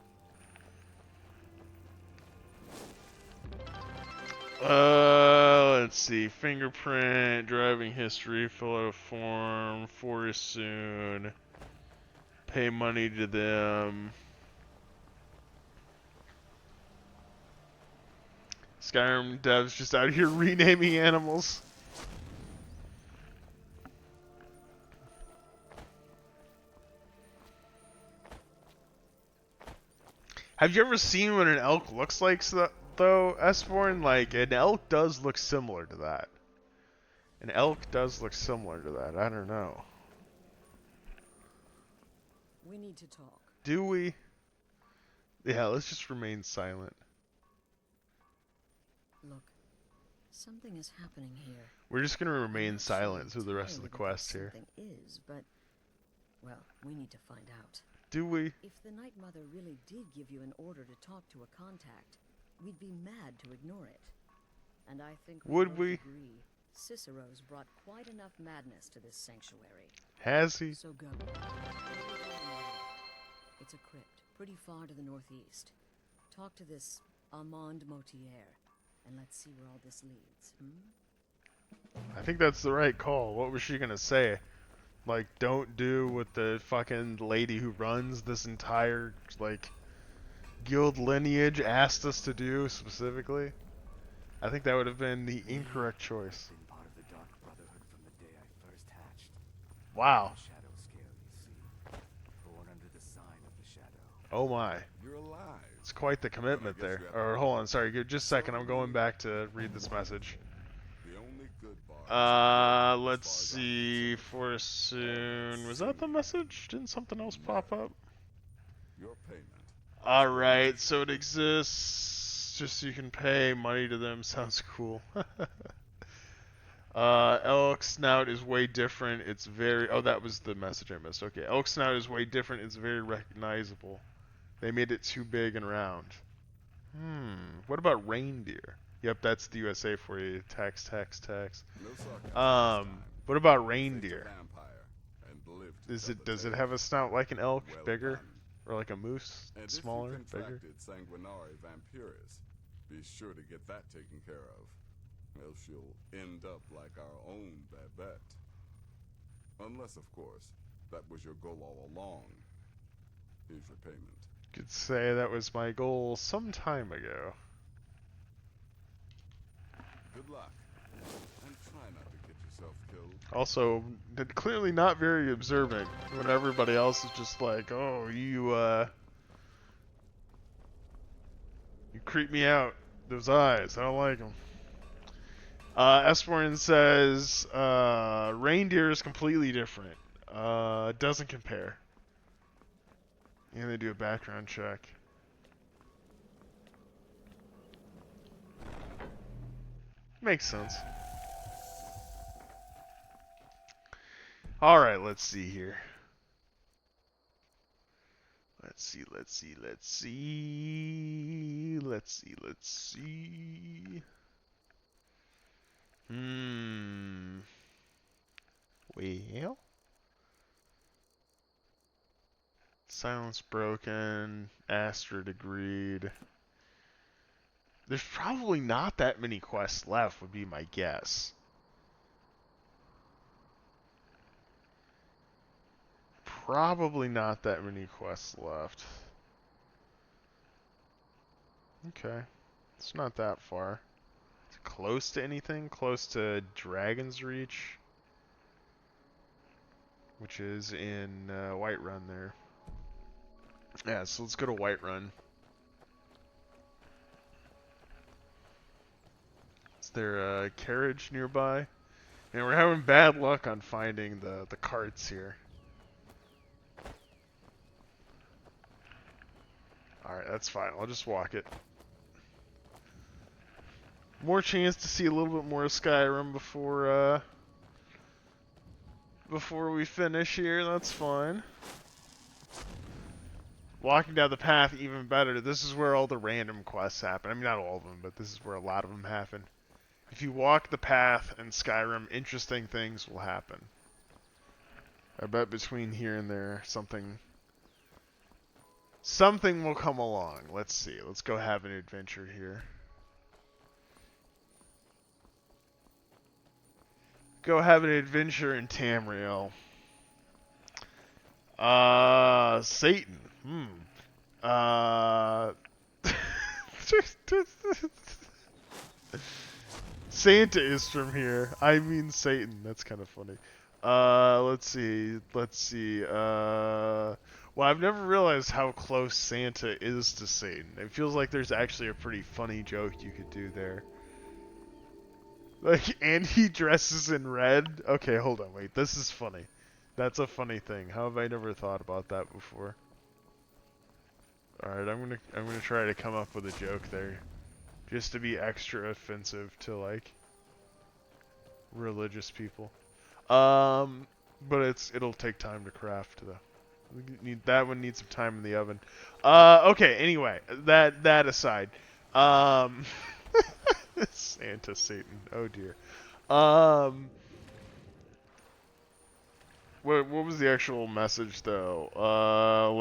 [SPEAKER 1] Let's see. Fingerprint, driving history, fill out a form, forest soon, pay money to them. Skyrim devs just out here renaming animals. Have you ever seen what an elk looks like, though, Esborn? Like, an elk does look similar to that. An elk does look similar to that. I don't know.
[SPEAKER 3] We need to talk.
[SPEAKER 1] Do we? Yeah, let's just remain silent.
[SPEAKER 5] Look, something is happening here.
[SPEAKER 1] We're just gonna
[SPEAKER 5] I'm
[SPEAKER 1] remain
[SPEAKER 5] not
[SPEAKER 1] silent
[SPEAKER 5] sure
[SPEAKER 1] through the rest of the
[SPEAKER 5] entirely what
[SPEAKER 1] quest here.
[SPEAKER 5] something is, but well, we need to find out.
[SPEAKER 1] Do we?
[SPEAKER 5] If the Night Mother really did give you an order to talk to a contact, we'd be mad to ignore it. And I think
[SPEAKER 1] Would
[SPEAKER 5] both
[SPEAKER 1] we?
[SPEAKER 5] agree Cicero's brought quite enough madness to this sanctuary.
[SPEAKER 1] Has he?
[SPEAKER 5] So go. It's a crypt, pretty far to the northeast. Talk to this Armand Motier, and let's see where all this leads.
[SPEAKER 1] I think that's the right call. What was she gonna say? Like, don't do what the fucking lady who runs this entire, like, guild lineage asked us to do specifically? I think that would have been the incorrect choice.
[SPEAKER 6] Been part of the Dark Brotherhood from the day I first hatched.
[SPEAKER 1] Wow.
[SPEAKER 6] The shadow scale, you see. Born under the sign of the shadow.
[SPEAKER 1] Oh my.
[SPEAKER 2] You're alive.
[SPEAKER 1] It's quite the commitment
[SPEAKER 2] Well, I guess
[SPEAKER 1] there.
[SPEAKER 2] we have
[SPEAKER 1] Or
[SPEAKER 2] to-
[SPEAKER 1] hold on, sorry, just a second. I'm going back to read this message.
[SPEAKER 2] The only good bar.
[SPEAKER 1] Let's see. For soon. Was that the message? Didn't something else pop up?
[SPEAKER 2] Your payment.
[SPEAKER 1] Alright, so it exists just so you can pay money to them. Sounds cool. Elk Snout is way different. It's very... Oh, that was the message I missed. Okay, Elk Snout is way different. It's very recognizable. They made it too big and round. What about reindeer? Yep, that's the USA for you. Tax.
[SPEAKER 2] No sarcasm this time.
[SPEAKER 1] What about
[SPEAKER 2] Faced a
[SPEAKER 1] reindeer?
[SPEAKER 2] vampire and lived to tell the
[SPEAKER 1] Does it
[SPEAKER 2] tale.
[SPEAKER 1] have a snout like an elk,
[SPEAKER 2] Well
[SPEAKER 1] bigger,
[SPEAKER 2] done.
[SPEAKER 1] or like a moose,
[SPEAKER 2] And
[SPEAKER 1] smaller,
[SPEAKER 2] if you
[SPEAKER 1] bigger?
[SPEAKER 2] contracted sanguinary vampiris, be sure to get that taken care of. Else you'll end up like our own Babette. Unless, of course, that was your goal all along. Here's your payment.
[SPEAKER 1] Could say that was my goal some time ago.
[SPEAKER 2] Good luck. And try not to get yourself killed.
[SPEAKER 1] Also, clearly not very observant when everybody else is just like, "Oh, you creep me out. Those eyes, I don't like them." Esporin says, reindeer is completely different. Doesn't compare. And they do a background check. Makes sense. Alright, let's see here. Let's see. Well. Let's Silence broken. Astrid agreed. There's probably not that many quests left, would be my guess. Probably not that many quests left. Okay. It's not that far. It's close to anything? Close to Dragon's Reach? Which is in Whiterun there. Yeah, so let's go to Whiterun. Is there a carriage nearby? And we're having bad luck on finding the carts here. Alright, that's fine. I'll just walk it. More chance to see a little bit more of Skyrim before we finish here. That's fine. Walking down the path, even better. This is where all the random quests happen. I mean, not all of them, but this is where a lot of them happen. If you walk the path in Skyrim, interesting things will happen. I bet between here and there, something will come along. Let's see. Let's go have an adventure here. Go have an adventure in Tamriel. Satan. Santa is from here. I mean Satan. That's kind of funny. Let's see. Well, I've never realized how close Santa is to Satan. It feels like there's actually a pretty funny joke you could do there. Like, and he dresses in red? Okay, hold on, wait. This is funny. That's a funny thing. How have I never thought about that before? Alright, I'm gonna try to come up with a joke there. Just to be extra offensive to, like, religious people. But it'll take time to craft, though. That one needs some time in the oven. Okay, anyway, that aside. Santa Satan. Oh dear. What was the actual message though?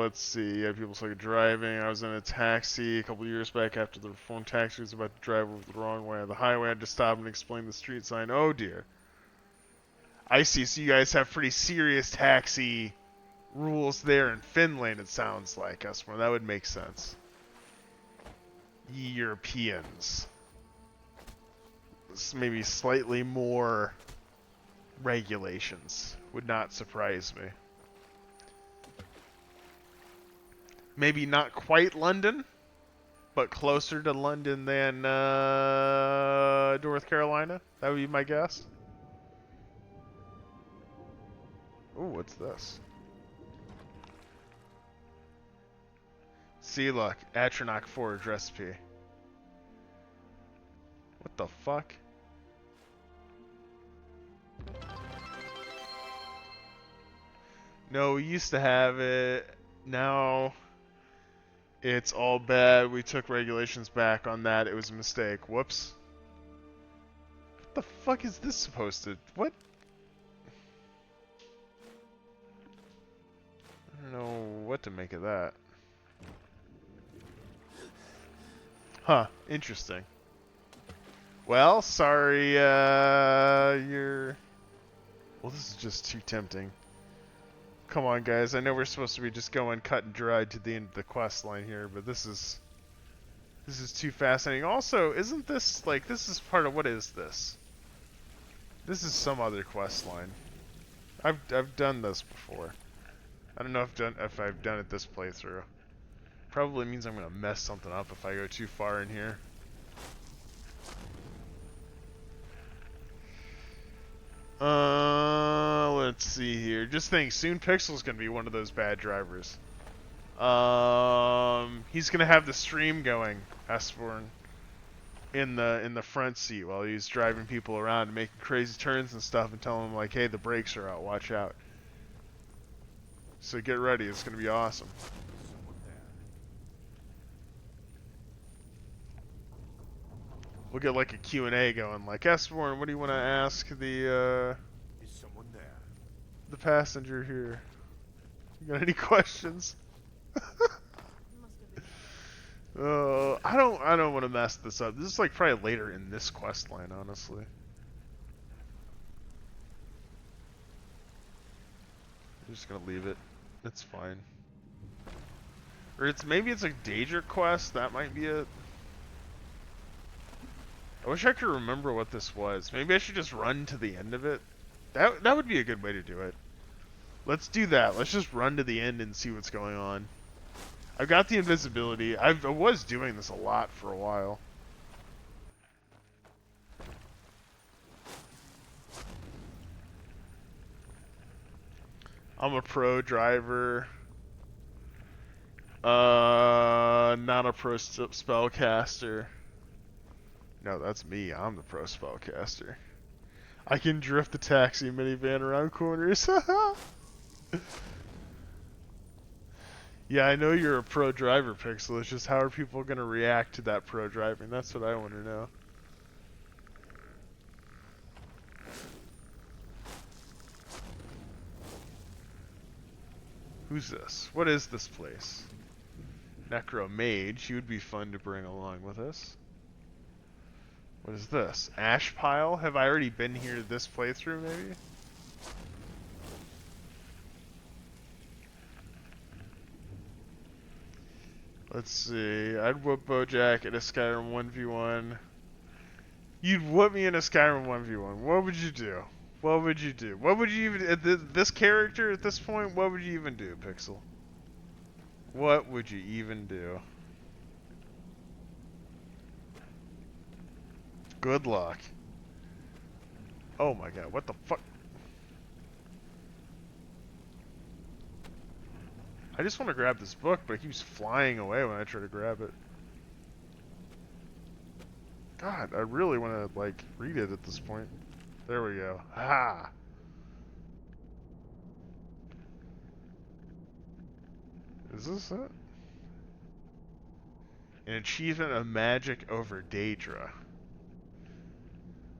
[SPEAKER 1] Let's see. Yeah, people suck at driving. I was in a taxi a couple years back after the reformed taxi was about to drive over the wrong way on the highway. I had to stop and explain the street sign. Oh dear. I see. So you guys have pretty serious taxi rules there in Finland. It sounds like us. Well, that would make sense. Ye Europeans. Maybe slightly more regulations would not surprise me. Maybe not quite London, but closer to London than North Carolina. That would be my guess. Ooh, what's this? See, look, Atronach Forge recipe. What the fuck? No, we used to have it. Now it's all bad. We took regulations back on that. It was a mistake. Whoops. What the fuck is this supposed to... What? I don't know what to make of that. Huh. Interesting. Well, sorry, you're... Well, this is just too tempting. Come on, guys. I know we're supposed to be just going cut and dried to the end of the quest line here, but this is too fascinating. Also, isn't this, like, this is part of... What is this? This is some other quest line. I've done this before. I don't know if I've done it this playthrough. Probably means I'm gonna mess something up if I go too far in here. Let's see here. Just think, soon Pixel's gonna be one of those bad drivers. He's gonna have the stream going, Esborn, in the front seat while he's driving people around and making crazy turns and stuff, and telling them like, "Hey, the brakes are out. Watch out." So get ready. It's gonna be awesome.
[SPEAKER 6] Someone there.
[SPEAKER 1] We'll get like a Q&A going, like, Esborn, what do you want to ask the
[SPEAKER 6] Is someone there?
[SPEAKER 1] passenger here? You got any questions? I don't want to mess this up. This is like probably later in this quest line, honestly. I'm just gonna leave it. It's fine. Or maybe it's a Daedric quest. That might be it. I wish I could remember what this was. Maybe I should just run to the end of it. That would be a good way to do it. Let's do that. Let's just run to the end and see what's going on. I've got the invisibility. I was doing this a lot for a while. I'm a pro driver. Not a pro spellcaster. No, that's me. I'm the pro spellcaster. I can drift the taxi minivan around corners. Yeah, I know you're a pro driver, Pixel. It's just how are people going to react to that pro driving? That's what I want to know. Who's this? What is this place? Necro Mage. He would be fun to bring along with us. What is this? Ash Pile? Have I already been here this playthrough, maybe? Let's see. I'd whoop Bojack in a Skyrim 1v1. You'd whoop me in a Skyrim 1v1. What would you do? What would you do? What would you even... this character at this point, what would you even do, Pixel? What would you even do? Good luck. Oh my god, what the fuck? I just want to grab this book, but it keeps flying away when I try to grab it. God, I really want to, like, read it at this point. There we go. Ha! Is this it? An achievement of magic over Daedra.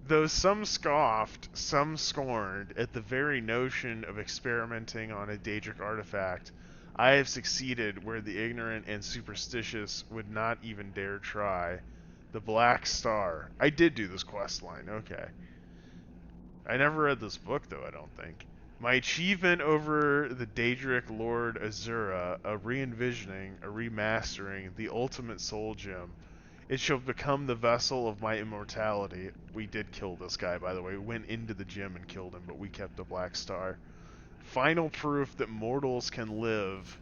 [SPEAKER 1] Though some scoffed, some scorned at the very notion of experimenting on a Daedric artifact, I have succeeded where the ignorant and superstitious would not even dare try. The Black Star. I did do this quest line, okay. I never read this book, though, I don't think. My achievement over the Daedric Lord Azura, a re-envisioning, a remastering, the ultimate soul gem. It shall become the vessel of my immortality. We did kill this guy, by the way. We went into the gym and killed him, but we kept the Black Star. Final proof that mortals can live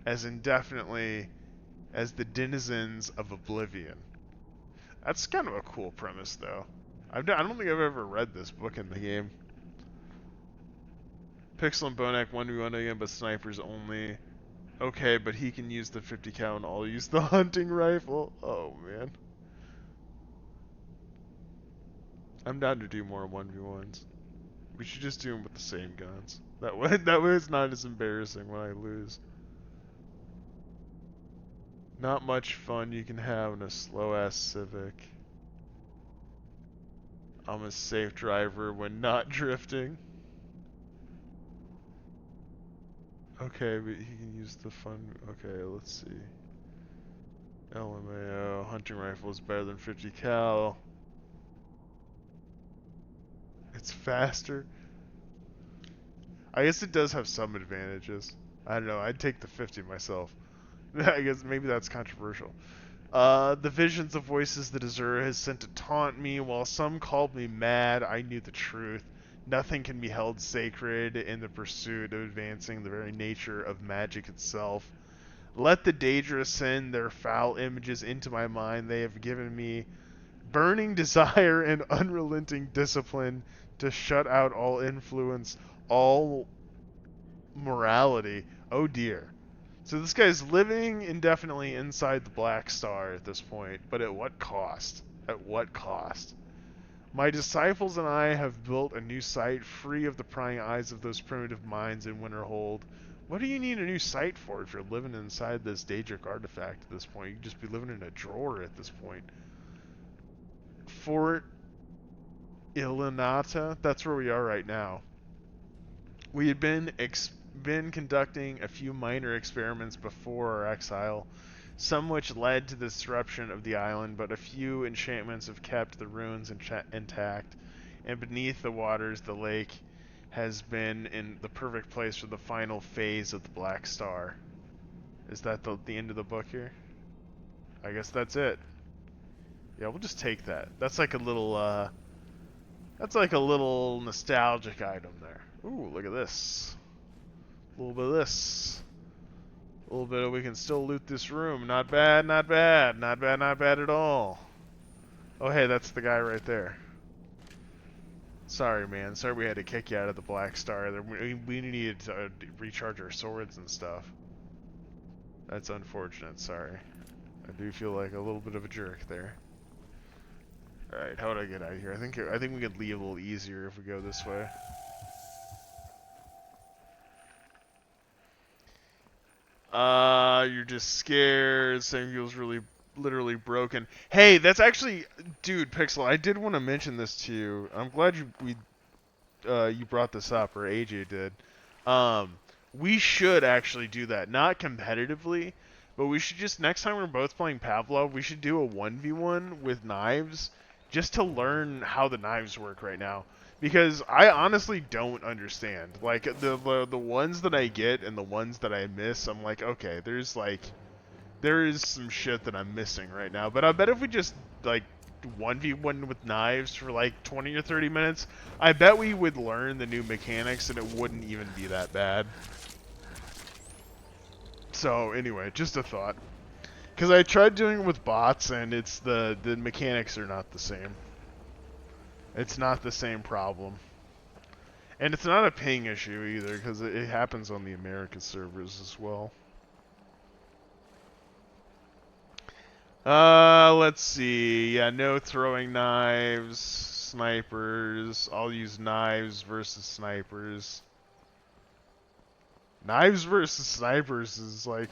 [SPEAKER 1] as indefinitely as the denizens of oblivion. That's kind of a cool premise, though. I don't think I've ever read this book in the game. Pixel and Bonek 1v1 again, but snipers only. Okay, but he can use the 50 cal and I'll use the hunting rifle. Oh, man. I'm down to do more 1v1s. We should just do them with the same guns. That way it's not as embarrassing when I lose. Not much fun you can have in a slow-ass Civic. I'm a safe driver when not drifting. Okay, but he can use the fun... Okay, let's see. LMAO, hunting rifle is better than 50 cal. It's faster. I guess it does have some advantages. I don't know, I'd take the 50 myself. I guess maybe that's controversial. The visions of voices that Azura has sent to taunt me, while some called me mad, I knew the truth. Nothing can be held sacred in the pursuit of advancing the very nature of magic itself. Let the Daedra send their foul images into my mind. They have given me burning desire and unrelenting discipline to shut out all influence, all morality. Oh dear. So this guy's living indefinitely inside the Black Star at this point, but at what cost? At what cost? My disciples and I have built a new site free of the prying eyes of those primitive minds in Winterhold. What do you need a new site for if you're living inside this Daedric artifact at this point? You could just be living in a drawer at this point. Fort Ilinata, that's where we are right now. We had been been conducting a few minor experiments before our exile, some which led to the disruption of the island, but a few enchantments have kept the ruins intact, and beneath the waters the lake has been in the perfect place for the final phase of the Black Star. Is that the end of the book here? I guess that's it. Yeah, we'll just take that. That's like a little nostalgic item there. Ooh, look at this. A little bit of this. A little bit of, we can still loot this room. Not bad, not bad. Not bad, not bad at all. Oh, hey, that's the guy right there. Sorry, man. Sorry we had to kick you out of the Black Star. We needed to recharge our swords and stuff. That's unfortunate. Sorry. I do feel like a little bit of a jerk there. Alright, how would I get out of here? I think we could leave a little easier if we go this way. You're just scared. Same feels really, literally broken. Hey, that's actually, dude, Pixel. I did want to mention this to you. I'm glad you brought this up, or AJ did. We should actually do that, not competitively, but we should just next time we're both playing Pavlov, we should do a 1v1 with knives, just to learn how the knives work right now. Because I honestly don't understand. Like, the ones that I get and the ones that I miss, I'm like, okay, there is some shit that I'm missing right now. But I bet if we just, like, 1v1 with knives for, like, 20 or 30 minutes, I bet we would learn the new mechanics and it wouldn't even be that bad. So, anyway, just a thought. Because I tried doing it with bots and it's the mechanics are not the same. It's not the same problem. And it's not a ping issue either, because it happens on the American servers as well. Let's see. Yeah, no throwing knives, snipers. I'll use knives versus snipers. Knives versus snipers is like,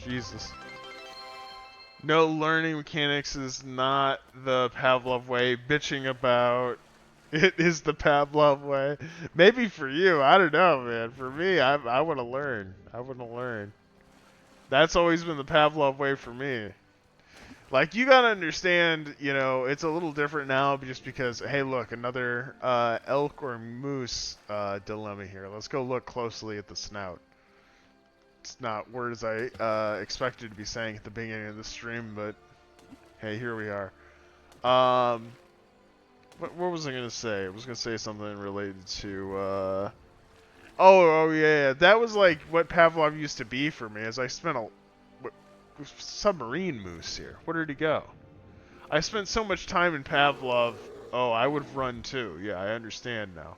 [SPEAKER 1] Jesus. No learning mechanics is not the Pavlov way. Bitching about it is the Pavlov way. Maybe for you, I don't know, man. For me, I want to learn. I want to learn. That's always been the Pavlov way for me. Like, you gotta understand, you know, it's a little different now just because, hey, look, another elk or moose dilemma here. Let's go look closely at the snout. It's not words I expected to be saying at the beginning of the stream, but hey, here we are. What was I gonna say? I was gonna say something related to oh yeah, that was like what Pavlov used to be for me. As I spent submarine moose here. Where did he go? I spent so much time in Pavlov. Oh, I would have run too. Yeah, I understand now.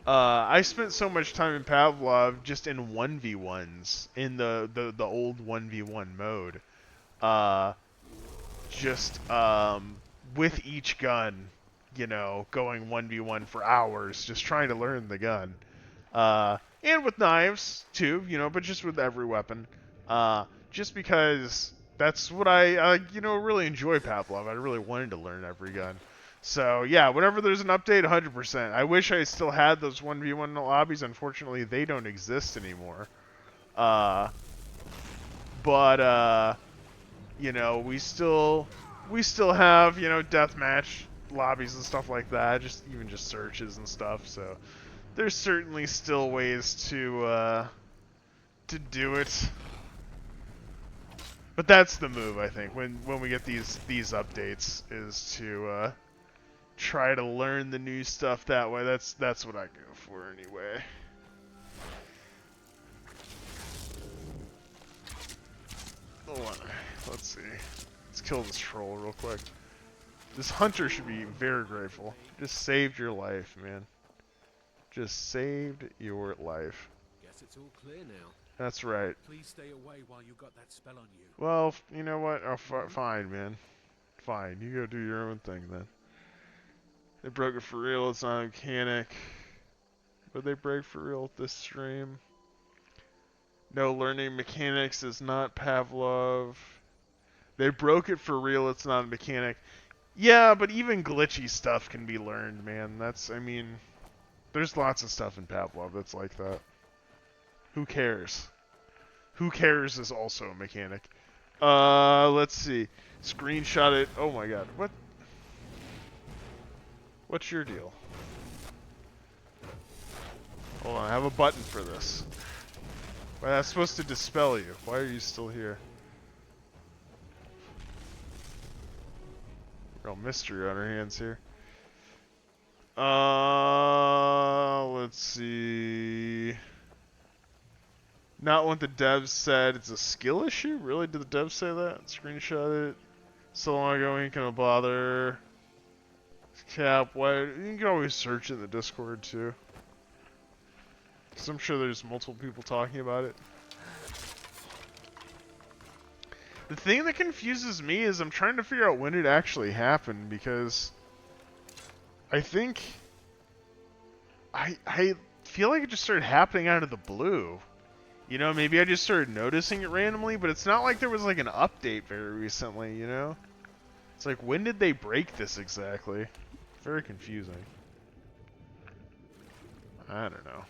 [SPEAKER 1] I spent so much time in Pavlov just in 1v1s, in the old 1v1 mode. Just with each gun, you know, going 1v1 for hours, just trying to learn the gun. And with knives, too, you know, but just with every weapon. Just because that's what I you know, really enjoy Pavlov. I really wanted to learn every gun. So, yeah, whenever there's an update, 100%. I wish I still had those 1v1 lobbies. Unfortunately, they don't exist anymore. But you know, we still have, you know, deathmatch lobbies and stuff like that. Even just searches and stuff. So, there's certainly still ways to do it. But that's the move, I think, when we get these updates, is to try to learn the new stuff that way. That's what I go for anyway. Hold on. Let's see. Let's kill this troll real quick. This hunter should be very grateful. Just saved your life, man. Just saved your life.
[SPEAKER 7] Guess it's all clear now.
[SPEAKER 1] That's right.
[SPEAKER 7] Please stay away while you got that spell on you.
[SPEAKER 1] Well, you know what? Oh, fine, man. Fine. You go do your own thing then. They broke it for real. It's not a mechanic. But they break for real with this stream. No learning mechanics is not Pavlov. They broke it for real. It's not a mechanic. Yeah, but even glitchy stuff can be learned, man. I mean, there's lots of stuff in Pavlov that's like that. Who cares? Who cares is also a mechanic. Let's see. Screenshot it. Oh my god. What? What's your deal? Hold on, I have a button for this. Well, that's supposed to dispel you. Why are you still here? Real mystery on our hands here. Let's see. Not what the devs said. It's a skill issue? Really? Did the devs say that? Screenshot it. So long ago, ain't gonna bother. Cap, why? You can always search it in the Discord too. Because I'm sure there's multiple people talking about it. The thing that confuses me is I'm trying to figure out when it actually happened, because I think I feel like it just started happening out of the blue. You know, maybe I just started noticing it randomly, but it's not like there was like an update very recently, you know? It's like, when did they break this exactly? Very confusing. I don't know.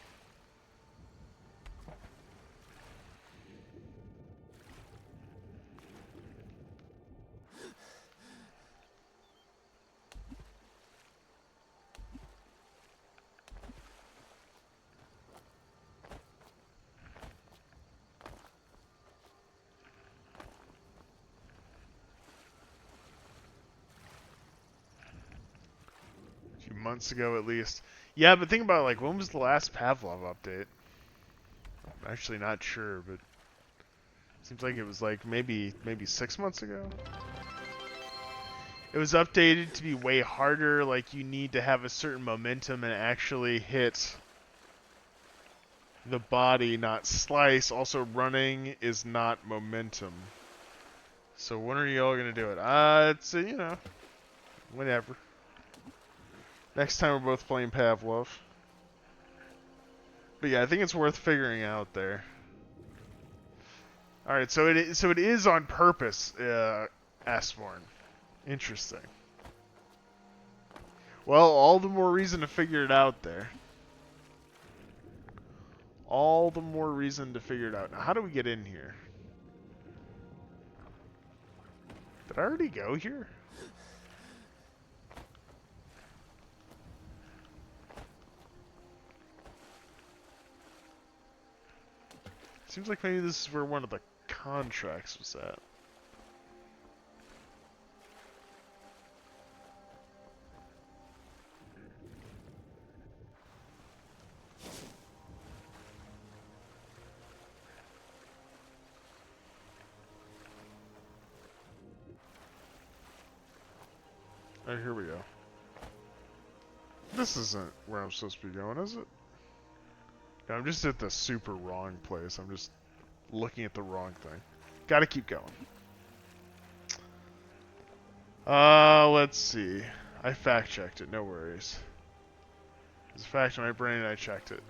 [SPEAKER 1] Months ago at least. Yeah, but think about it, like, when was the last Pavlov update? I'm actually not sure, but seems like it was like maybe 6 months ago. It was updated to be way harder, like you need to have a certain momentum and actually hit the body, not slice. Also, running is not momentum. So when are you all gonna do it? It's you know, whenever. Next time we're both playing Pavlov. But yeah, I think it's worth figuring out there. All right, so it is on purpose, Asborn. Interesting. Well, all the more reason to figure it out there. All the more reason to figure it out. Now, how do we get in here? Did I already go here? Seems like maybe this is where one of the contracts was at. Alright, here we go. This isn't where I'm supposed to be going, is it? No, I'm just at the super wrong place. I'm just looking at the wrong thing. Gotta keep going. Let's see. I fact-checked it, no worries. There's a fact in my brain and I checked it.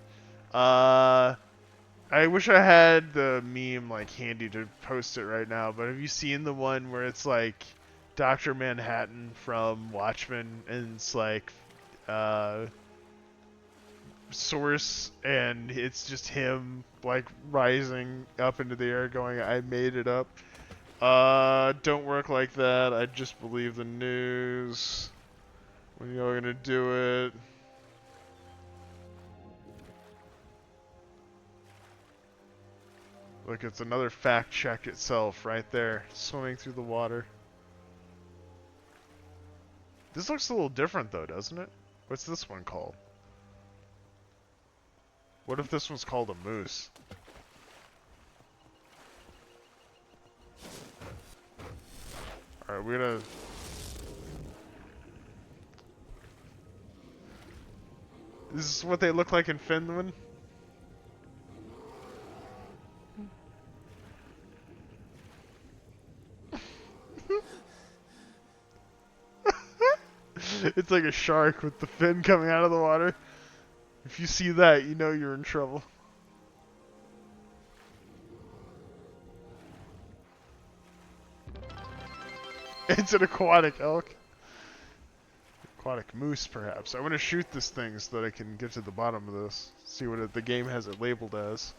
[SPEAKER 1] I wish I had the meme, like, handy to post it right now, but have you seen the one where it's, like, Dr. Manhattan from Watchmen, and it's, like, source, and it's just him, like, rising up into the air going, I made it up. Don't work like that. I just believe the news. When you're gonna do it. Look, it's another fact check itself right there, swimming through the water. This looks a little different though, doesn't it? What's this one called? What if this one's called a moose? Alright, we're gonna... This is what they look like in Finland? It's like a shark with the fin coming out of the water. If you see that, you know you're in trouble. It's an aquatic elk. Aquatic moose, perhaps. I want to shoot this thing so that I can get to the bottom of this. See what the game has it labeled as.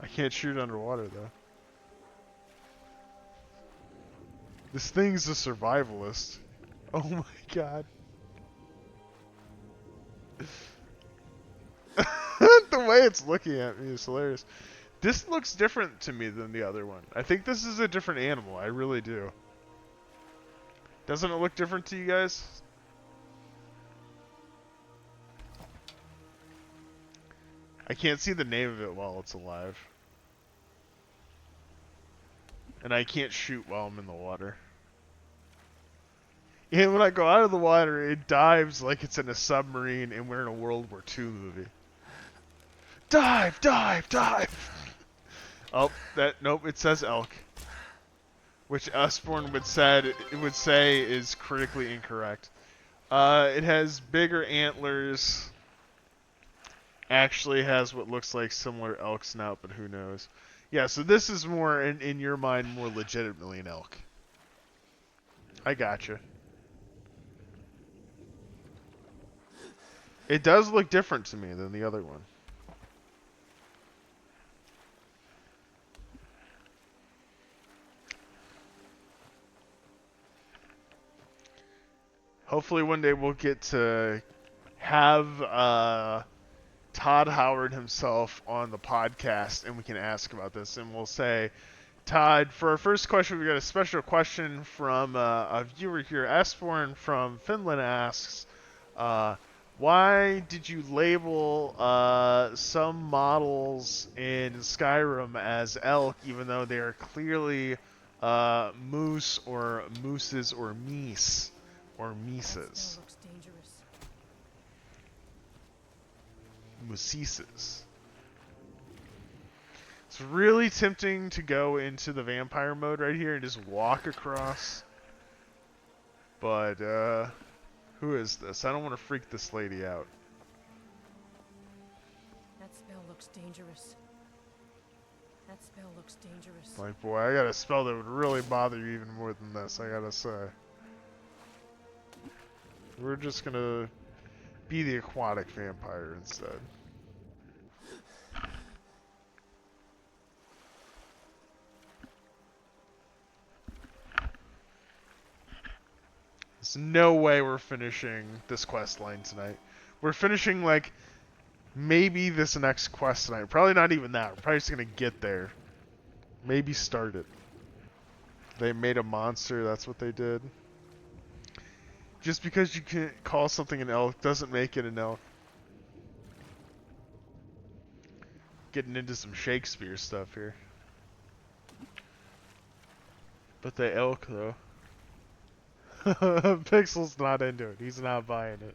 [SPEAKER 1] I can't shoot underwater though. This thing's a survivalist. Oh my god. The way it's looking at me is hilarious. This looks different to me than the other one. I think this is a different animal. I really do. Doesn't it look different to you guys? I can't see the name of it while it's alive. And I can't shoot while I'm in the water. And when I go out of the water, it dives like it's in a submarine and we're in a World War II movie. Dive, dive, dive! Oh, nope, it says elk. Which Usborne would say is critically incorrect. It has bigger antlers. Actually has what looks like similar elk snout, but who knows. Yeah, so this is more, in your mind, more legitimately an elk. I gotcha. It does look different to me than the other one. Hopefully one day we'll get to have Todd Howard himself on the podcast and we can ask about this, and we'll say, Todd, for our first question, we got a special question from a viewer here. Esborn from Finland asks, why did you label some models in Skyrim as elk, even though they are clearly moose or mooses or meese or meeses?
[SPEAKER 5] Looks dangerous.
[SPEAKER 1] Mooses. It's really tempting to go into the vampire mode right here and just walk across. But, who is this? I don't want to freak this lady out.
[SPEAKER 5] That spell looks dangerous. That spell looks dangerous.
[SPEAKER 1] Like, boy, I got a spell that would really bother you even more than this, I gotta say. We're just gonna be the aquatic vampire instead. There's no way we're finishing this quest line tonight. We're finishing, like, maybe this next quest tonight. Probably not even that. We're probably just gonna get there. Maybe start it. They made a monster, that's what they did. Just because you can't call something an elk doesn't make it an elk. Getting into some Shakespeare stuff here. But the elk, though. Pixel's not into it. He's not buying it.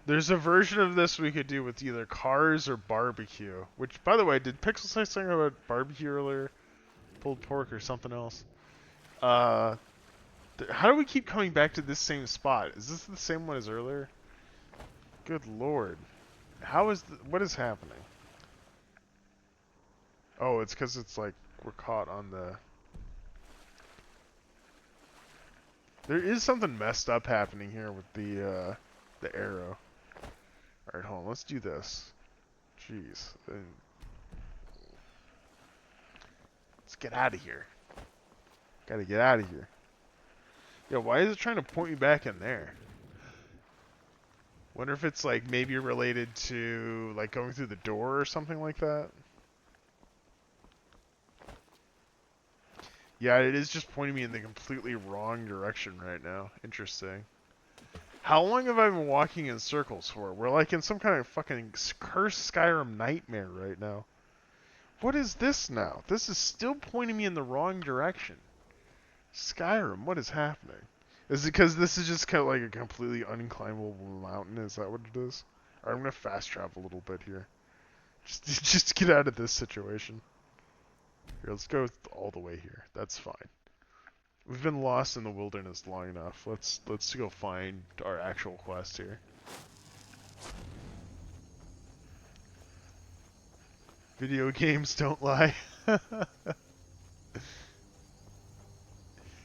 [SPEAKER 1] There's a version of this we could do with either cars or barbecue. Which, by the way, did Pixel say something about barbecue earlier? Pulled pork or something else? How do we keep coming back to this same spot? Is this the same one as earlier? Good lord. What is happening? Oh, it's because it's like we're caught on the... There is something messed up happening here with the arrow. Alright, hold on. Let's do this. Jeez. Let's get out of here. Gotta get out of here. Yeah, why is it trying to point me back in there? Wonder if it's like maybe related to like going through the door or something like that. Yeah, it is just pointing me in the completely wrong direction right now. Interesting. How long have I been walking in circles for? We're like in some kind of fucking cursed Skyrim nightmare right now. What is this now? This is still pointing me in the wrong direction. Skyrim, what is happening? Is it because this is just kind of like a completely unclimbable mountain? Is that what it is? Alright, I'm gonna fast travel a little bit here. Just to get out of this situation. Here, let's go all the way here. That's fine. We've been lost in the wilderness long enough. Let's go find our actual quest here. Video games don't lie.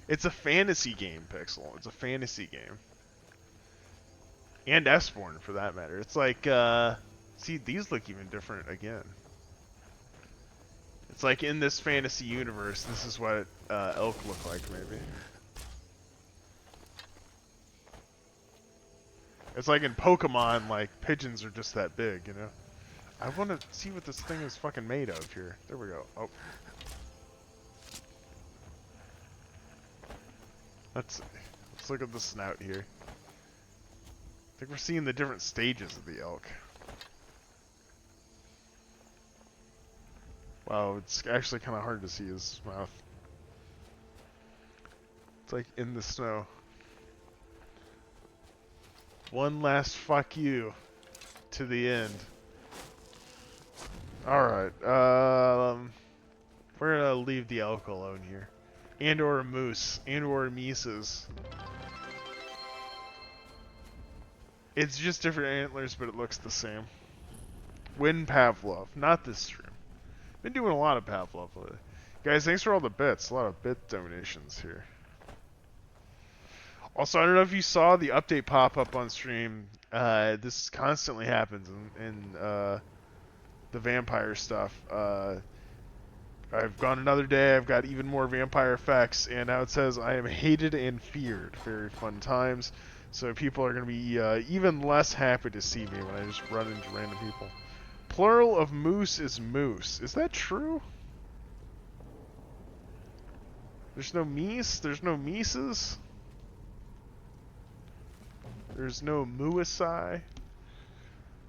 [SPEAKER 1] It's a fantasy game, Pixel. It's a fantasy game. And Esborn, for that matter. It's like, see, these look even different again. It's like in this fantasy universe, this is what elk look like, maybe. It's like in Pokemon, like, pigeons are just that big, you know? I want to see what this thing is fucking made of here. There we go. Oh. Let's look at the snout here. I think we're seeing the different stages of the elk. Wow, it's actually kind of hard to see his mouth. It's like in the snow. One last fuck you to the end. Alright, we're gonna leave the elk alone here. And or a moose. And or mises. It's just different antlers, but it looks the same. Win Pavlov. Not this stream. Been doing a lot of Pavlov lately. Guys, thanks for all the bits. A lot of bit donations here. Also, I don't know if you saw the update pop up on stream. This constantly happens in the vampire stuff. I've gone another day, I've got even more vampire effects, and now it says I am hated and feared. Very fun times. So people are going to be even less happy to see me when I just run into random people. Plural of moose is moose. Is that true? There's no meese? There's no mises? There's no muisai?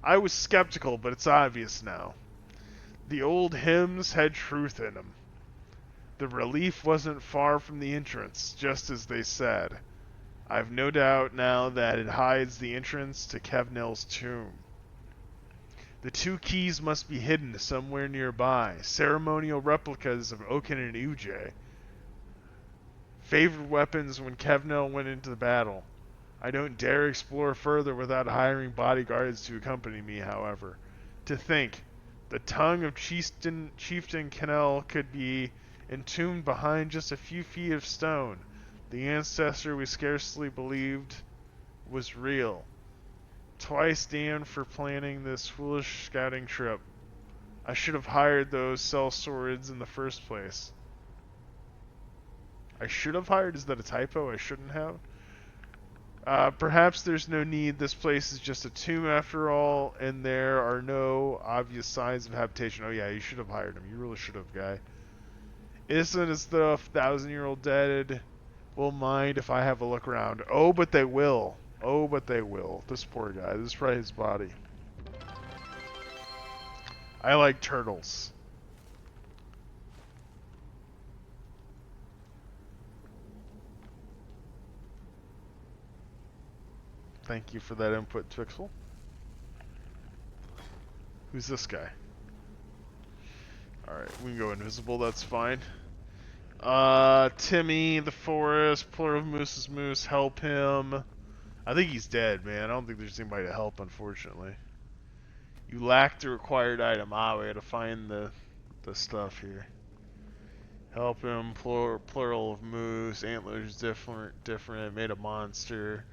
[SPEAKER 1] I was skeptical, but it's obvious now. The old hymns had truth in them. The relief wasn't far from the entrance, just as they said. I've no doubt now that it hides the entrance to Kevnel's tomb. The two keys must be hidden somewhere nearby, ceremonial replicas of Oken and Uje. Favored weapons when Kevnel went into the battle. I don't dare explore further without hiring bodyguards to accompany me, however. To think, the tongue of Chieftain Kenel could be entombed behind just a few feet of stone. The ancestor we scarcely believed was real. Twice damned for planning this foolish scouting trip. I should have hired those sellswords in the first place. I should have hired? Is that a typo? I shouldn't have? Perhaps there's no need. This place is just a tomb after all, and there are no obvious signs of habitation. Oh yeah, you should have hired him. You really should have, guy. Isn't as though a 1,000-year-old dead will mind if I have a look around. Oh, but they will. Oh, but they will. This poor guy. This is probably his body. I like turtles. Thank you for that input, Twixel. Who's this guy? Alright, we can go invisible, that's fine. Timmy, the forest, plural of moose is moose, help him. I think he's dead, man. I don't think there's anybody to help, unfortunately. You lack the required item. Ah, we gotta find the stuff here. Help him, plural of moose, antlers different, made a monster.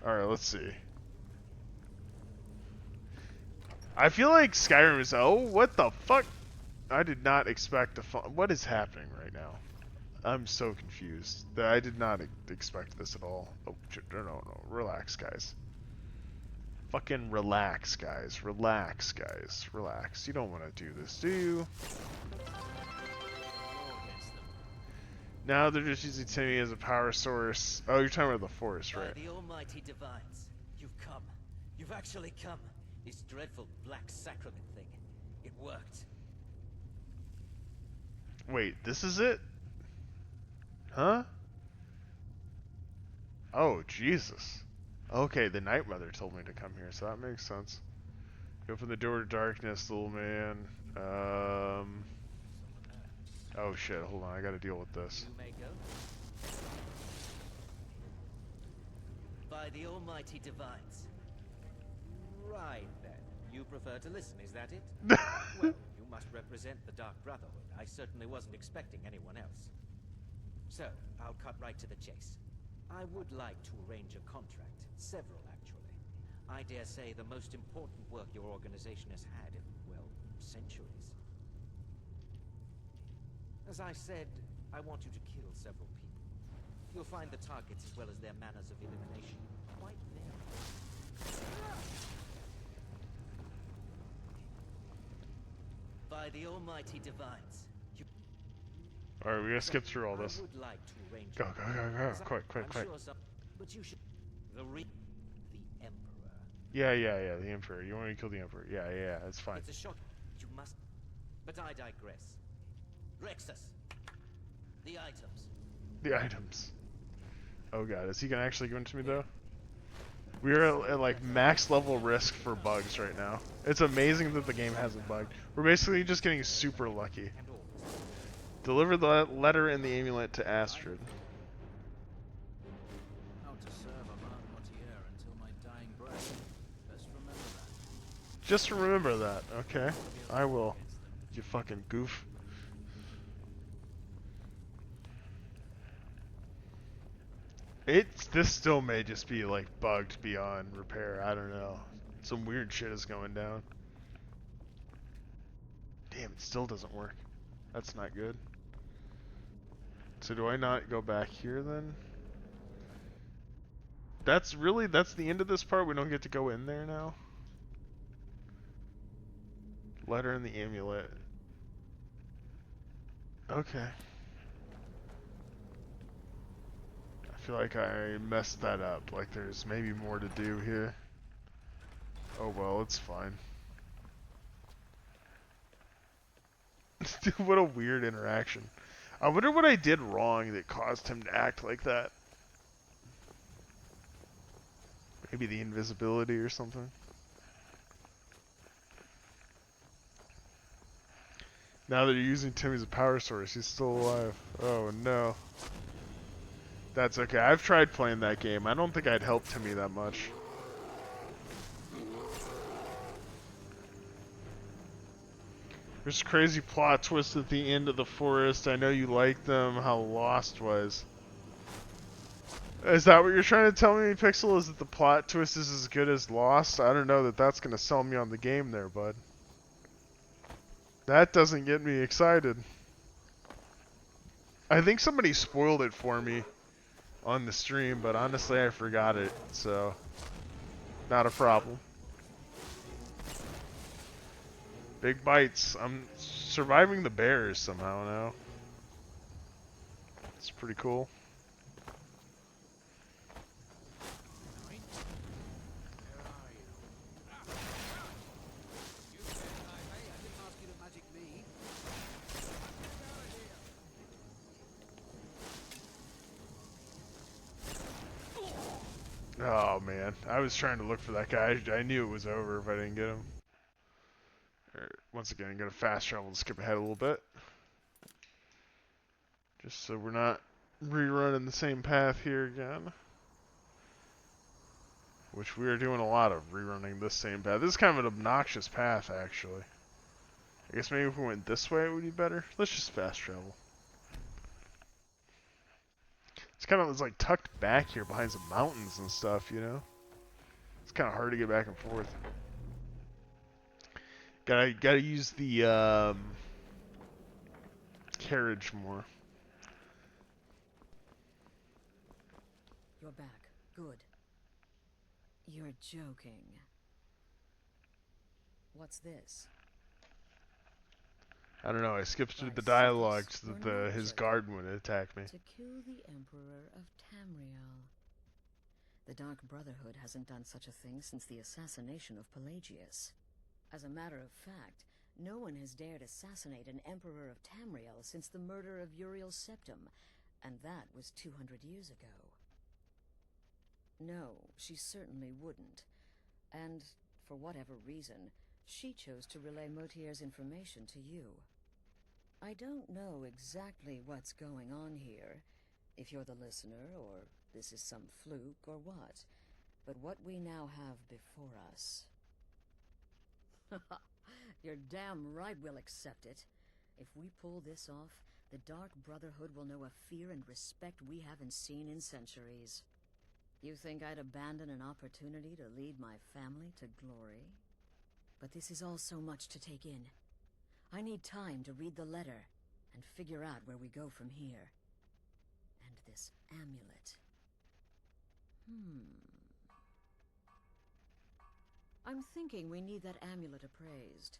[SPEAKER 1] Alright, let's see. I feel like Skyrim is... Oh, what the fuck? I did not expect to... What is happening right now? I'm so confused. I did not expect this at all. Oh, no. Relax, guys. Fucking relax, guys. Relax, guys. Relax. You don't want to do this, do you? Now they're just using Timmy as a power source. Oh, you're talking about the forest, right?
[SPEAKER 8] By the almighty divines, you've come. You've actually come. This dreadful black sacrament thing. It worked.
[SPEAKER 1] Wait, this is it? Huh? Oh, Jesus. Okay, the Night Mother told me to come here, so that makes sense. Open the door to darkness, little man. Oh shit, hold on, I gotta deal with this.
[SPEAKER 8] You may go. By the almighty divines. Right then. You prefer to listen, is that it? Well, you must represent the Dark Brotherhood. I certainly wasn't expecting anyone else. So, I'll cut right to the chase. I would like to arrange a contract. Several, actually. I dare say, the most important work your organization has had in, well, centuries. As I said, I want you to kill several people. You'll find the targets as well as their manners of elimination quite varied. By the almighty divines, you...
[SPEAKER 1] Alright, we gotta skip through all this.
[SPEAKER 8] I would like to arrange...
[SPEAKER 1] Go, go, go, go. Quick, quick,
[SPEAKER 8] I'm
[SPEAKER 1] quick.
[SPEAKER 8] sure some... But you should... The Emperor.
[SPEAKER 1] Yeah, the Emperor. You want me to kill the Emperor? Yeah, that's fine.
[SPEAKER 8] It's a shock. You must... But I digress. Rexus. The items.
[SPEAKER 1] The items. Oh god, is he gonna actually give them to me though? We are at like max level risk for bugs right now. It's amazing that the game hasn't bugged. We're basically just getting super lucky.
[SPEAKER 8] And all.
[SPEAKER 1] Deliver the letter and the amulet to Astrid.
[SPEAKER 4] How to serve a man Mortier until my dying breath. Best remember that.
[SPEAKER 1] Just remember that, okay? I will. You fucking goof. This still may just be like bugged beyond repair. I don't know. Some weird shit is going down. Damn, it still doesn't work. That's not good. So do I not go back here then? That's the end of this part? We don't get to go in there now? Letter and the amulet. Okay. I feel like I messed that up. Like there's maybe more to do here. Oh well, it's fine. Dude, what a weird interaction. I wonder what I did wrong that caused him to act like that. Maybe the invisibility or something. Now that you're using Tim as a power source, he's still alive. Oh no. That's okay. I've tried playing that game. I don't think I'd help Timmy that much. There's a crazy plot twist at the end of the forest. I know you like them. How Lost was. Is that what you're trying to tell me, Pixel? Is that the plot twist is as good as Lost? I don't know that that's going to sell me on the game there, bud. That doesn't get me excited. I think somebody spoiled it for me on the stream, but honestly I forgot it, so not a problem. Big bites. I'm surviving the bears somehow now. It's pretty cool. Oh man, I was trying to look for that guy. I knew it was over if I didn't get him. Once again, I'm gonna fast travel and skip ahead a little bit. Just so we're not rerunning the same path here again. Which we are doing a lot of, rerunning this same path. This is kind of an obnoxious path, actually. I guess maybe if we went this way it would be better. Let's just fast travel. It's like tucked back here behind some mountains and stuff, you know? It's kind of hard to get back and forth. Gotta use the carriage more.
[SPEAKER 5] You're back. Good. You're joking. What's this?
[SPEAKER 1] I don't know, I skipped through
[SPEAKER 5] By
[SPEAKER 1] the dialogue
[SPEAKER 5] Zeus,
[SPEAKER 1] so
[SPEAKER 5] we're
[SPEAKER 1] that
[SPEAKER 5] not
[SPEAKER 1] his
[SPEAKER 5] joking.
[SPEAKER 1] guard wouldn't attack me.
[SPEAKER 5] To kill the Emperor of Tamriel. The Dark Brotherhood hasn't done such a thing since the assassination of Pelagius. As a matter of fact, no one has dared assassinate an Emperor of Tamriel since the murder of Uriel Septim, and that was 200 years ago. No, she certainly wouldn't. And, for whatever reason, she chose to relay Motier's information to you. I don't know exactly what's going on here, if you're the listener, or this is some fluke, or what. But what we now have before us... You're damn right we'll accept it. If we pull this off, the Dark Brotherhood will know a fear and respect we haven't seen in centuries. You think I'd abandon an opportunity to lead my family to glory? But this is all so much to take in. I need time to read the letter and figure out where we go from here. And this amulet. I'm thinking we need that amulet appraised.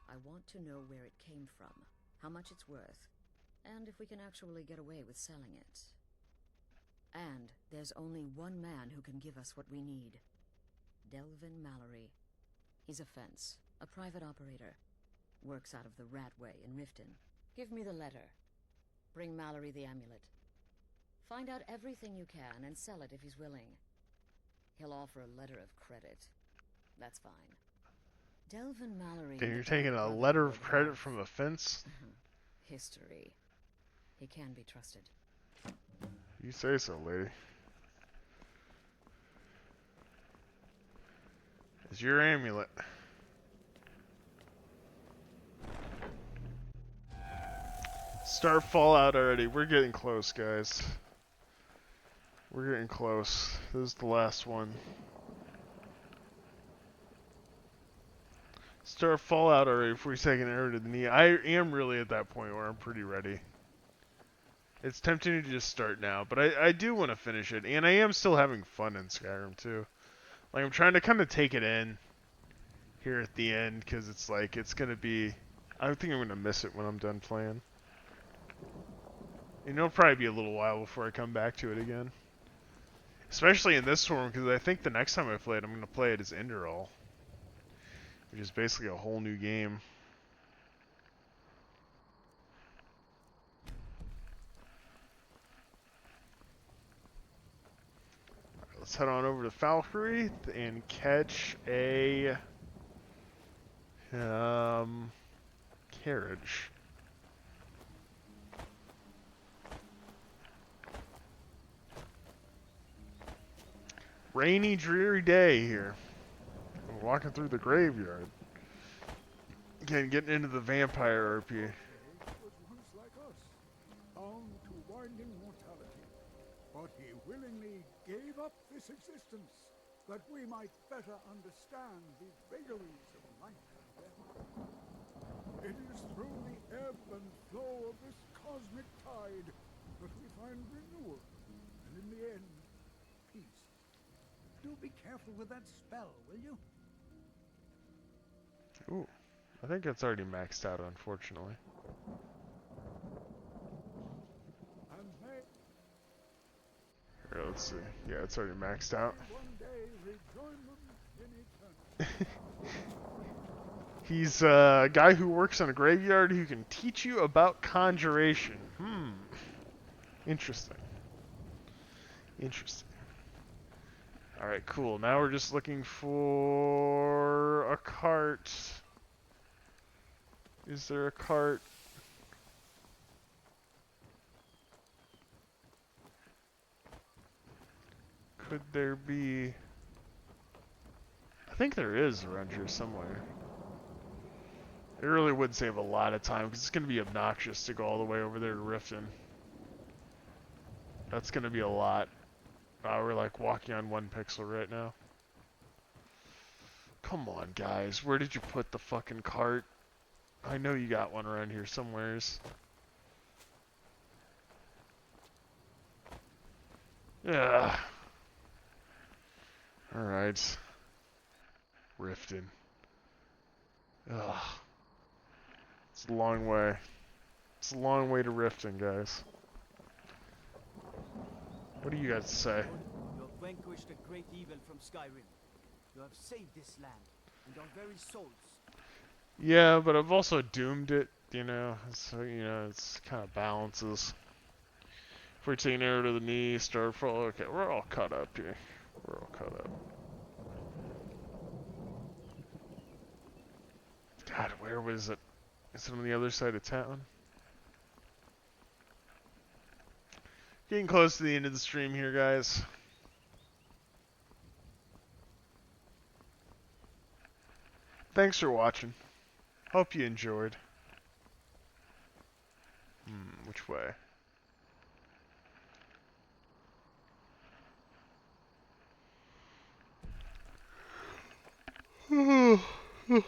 [SPEAKER 5] I want to know where it came from, how much it's worth, and if we can actually get away with selling it. And there's only one man who can give us what we need. Delvin Mallory. He's a fence, a private operator. Works out of the Ratway in Riften. Give me the letter. Bring Mallory the amulet. Find out everything you can and sell it if he's willing. He'll offer a letter of credit. That's fine. Delvin Mallory...
[SPEAKER 1] Okay,
[SPEAKER 5] and
[SPEAKER 1] you're
[SPEAKER 5] the
[SPEAKER 1] taking
[SPEAKER 5] Dark
[SPEAKER 1] a letter of
[SPEAKER 5] Brotherhood
[SPEAKER 1] credit
[SPEAKER 5] have
[SPEAKER 1] from a fence?
[SPEAKER 5] history. He can be trusted.
[SPEAKER 1] You say so, lady. It's your amulet. Start Fallout already. We're getting close, guys. We're getting close. This is the last one. Start Fallout already before we take an arrow to the knee. I am really at that point where I'm pretty ready. It's tempting to just start now, but I do want to finish it. And I am still having fun in Skyrim, too. Like, I'm trying to kind of take it in here at the end, because it's like, it's going to be... I think I'm going to miss it when I'm done playing. And it'll probably be a little while before I come back to it again. Especially in this form, because I think the next time I play it, I'm going to play it as Enderal. Which is basically a whole new game. Alright, let's head on over to Valkyrie and catch a... carriage. Rainy, dreary day here. I'm walking through the graveyard. Again, getting into the vampire RP.
[SPEAKER 9] Was once like us, bound to winding mortality. But he willingly gave up this existence, that we might better understand the vagaries of life and death. It is through the ebb and flow of this cosmic tide that we find renewal, and in the end, peace. Do be careful with that spell, will you?
[SPEAKER 1] Ooh, I think it's already maxed out, unfortunately.
[SPEAKER 9] And may
[SPEAKER 1] Here, let's see. Yeah, it's already maxed out.
[SPEAKER 9] one day rejoin them in eternity.
[SPEAKER 1] He's a guy who works on a graveyard who can teach you about conjuration. Interesting. Interesting. Alright, cool. Now we're just looking for a cart. Is there a cart? Could there be... I think there is around here somewhere. It really would save a lot of time, because it's going to be obnoxious to go all the way over there to Riften. That's going to be a lot. We're like walking on 1 pixel right now. Come on, guys. Where did you put the fucking cart? I know you got one around here somewheres. Yeah. Alright. Riften. Ugh. It's a long way. It's a long way to Riften, guys. What do you guys say?
[SPEAKER 6] You have vanquished a great evil from Skyrim. You have saved this land and our very souls.
[SPEAKER 1] Yeah, but I've also doomed it, you know. So, you know, it's kind of balances. If we take an arrow to the knee, Starfall, okay, we're all caught up here. We're all caught up. God, where was it? Is it on the other side of town? Getting close to the end of the stream here, guys. Thanks for watching. Hope you enjoyed. Which way? Looks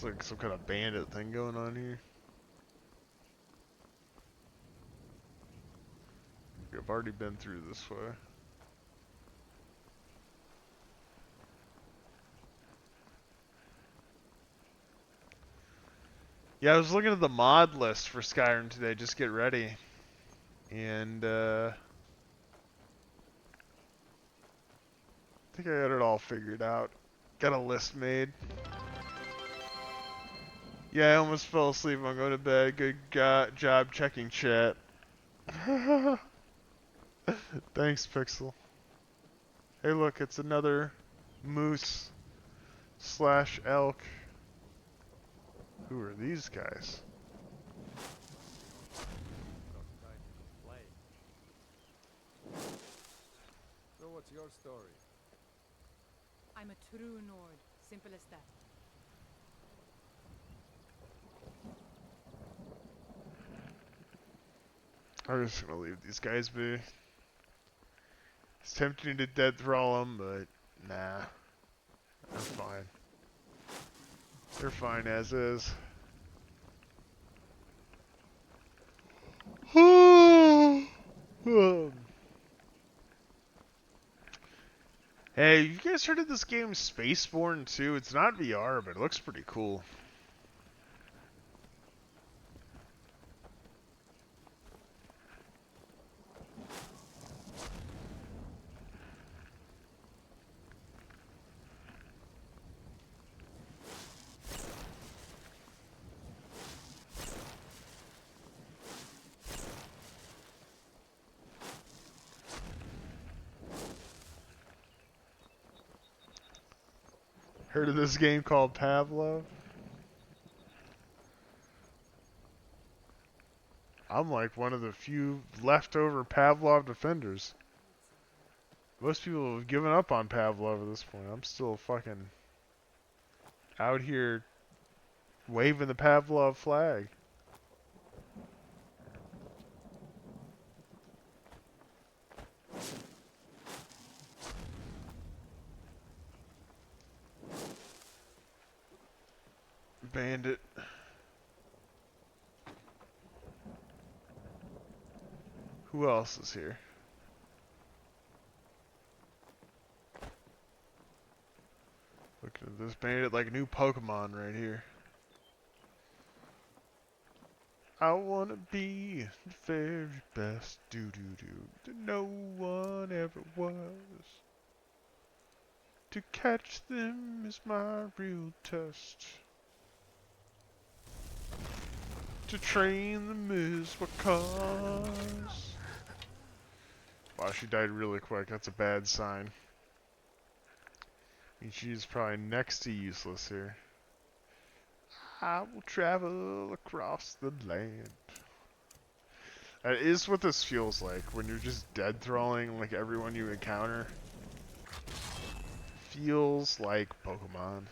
[SPEAKER 1] like some kind of bandit thing going on here. I've already been through this way. Yeah, I was looking at the mod list for Skyrim today. Just get ready. And, I think I got it all figured out. Got a list made. Yeah, I almost fell asleep. I'm going to bed. Good job checking chat. Thanks, Pixel. Hey, look, it's another moose slash elk. Who are these guys?
[SPEAKER 10] So what's your story?
[SPEAKER 3] I'm a true Nord. Simple as that.
[SPEAKER 1] I'm just gonna leave these guys be. It's tempting to dead thrall them, but nah. They're fine. They're fine as is. Hey, you guys heard of this game Spaceborne 2? It's not VR, but it looks pretty cool. Heard of this game called Pavlov? I'm like one of the few leftover Pavlov defenders. Most people have given up on Pavlov at this point. I'm still fucking out here waving the Pavlov flag. Bandit. Who else is here? Looking at this bandit like a new Pokemon right here. I wanna be the very best doo-doo-doo that no one ever was. To catch them is my real test. To train them is what cause. Wow, she died really quick. That's a bad sign. I mean, she's probably next to useless here. I will travel across the land. That is what this feels like when you're just dead thralling like everyone you encounter. Feels like Pokemon.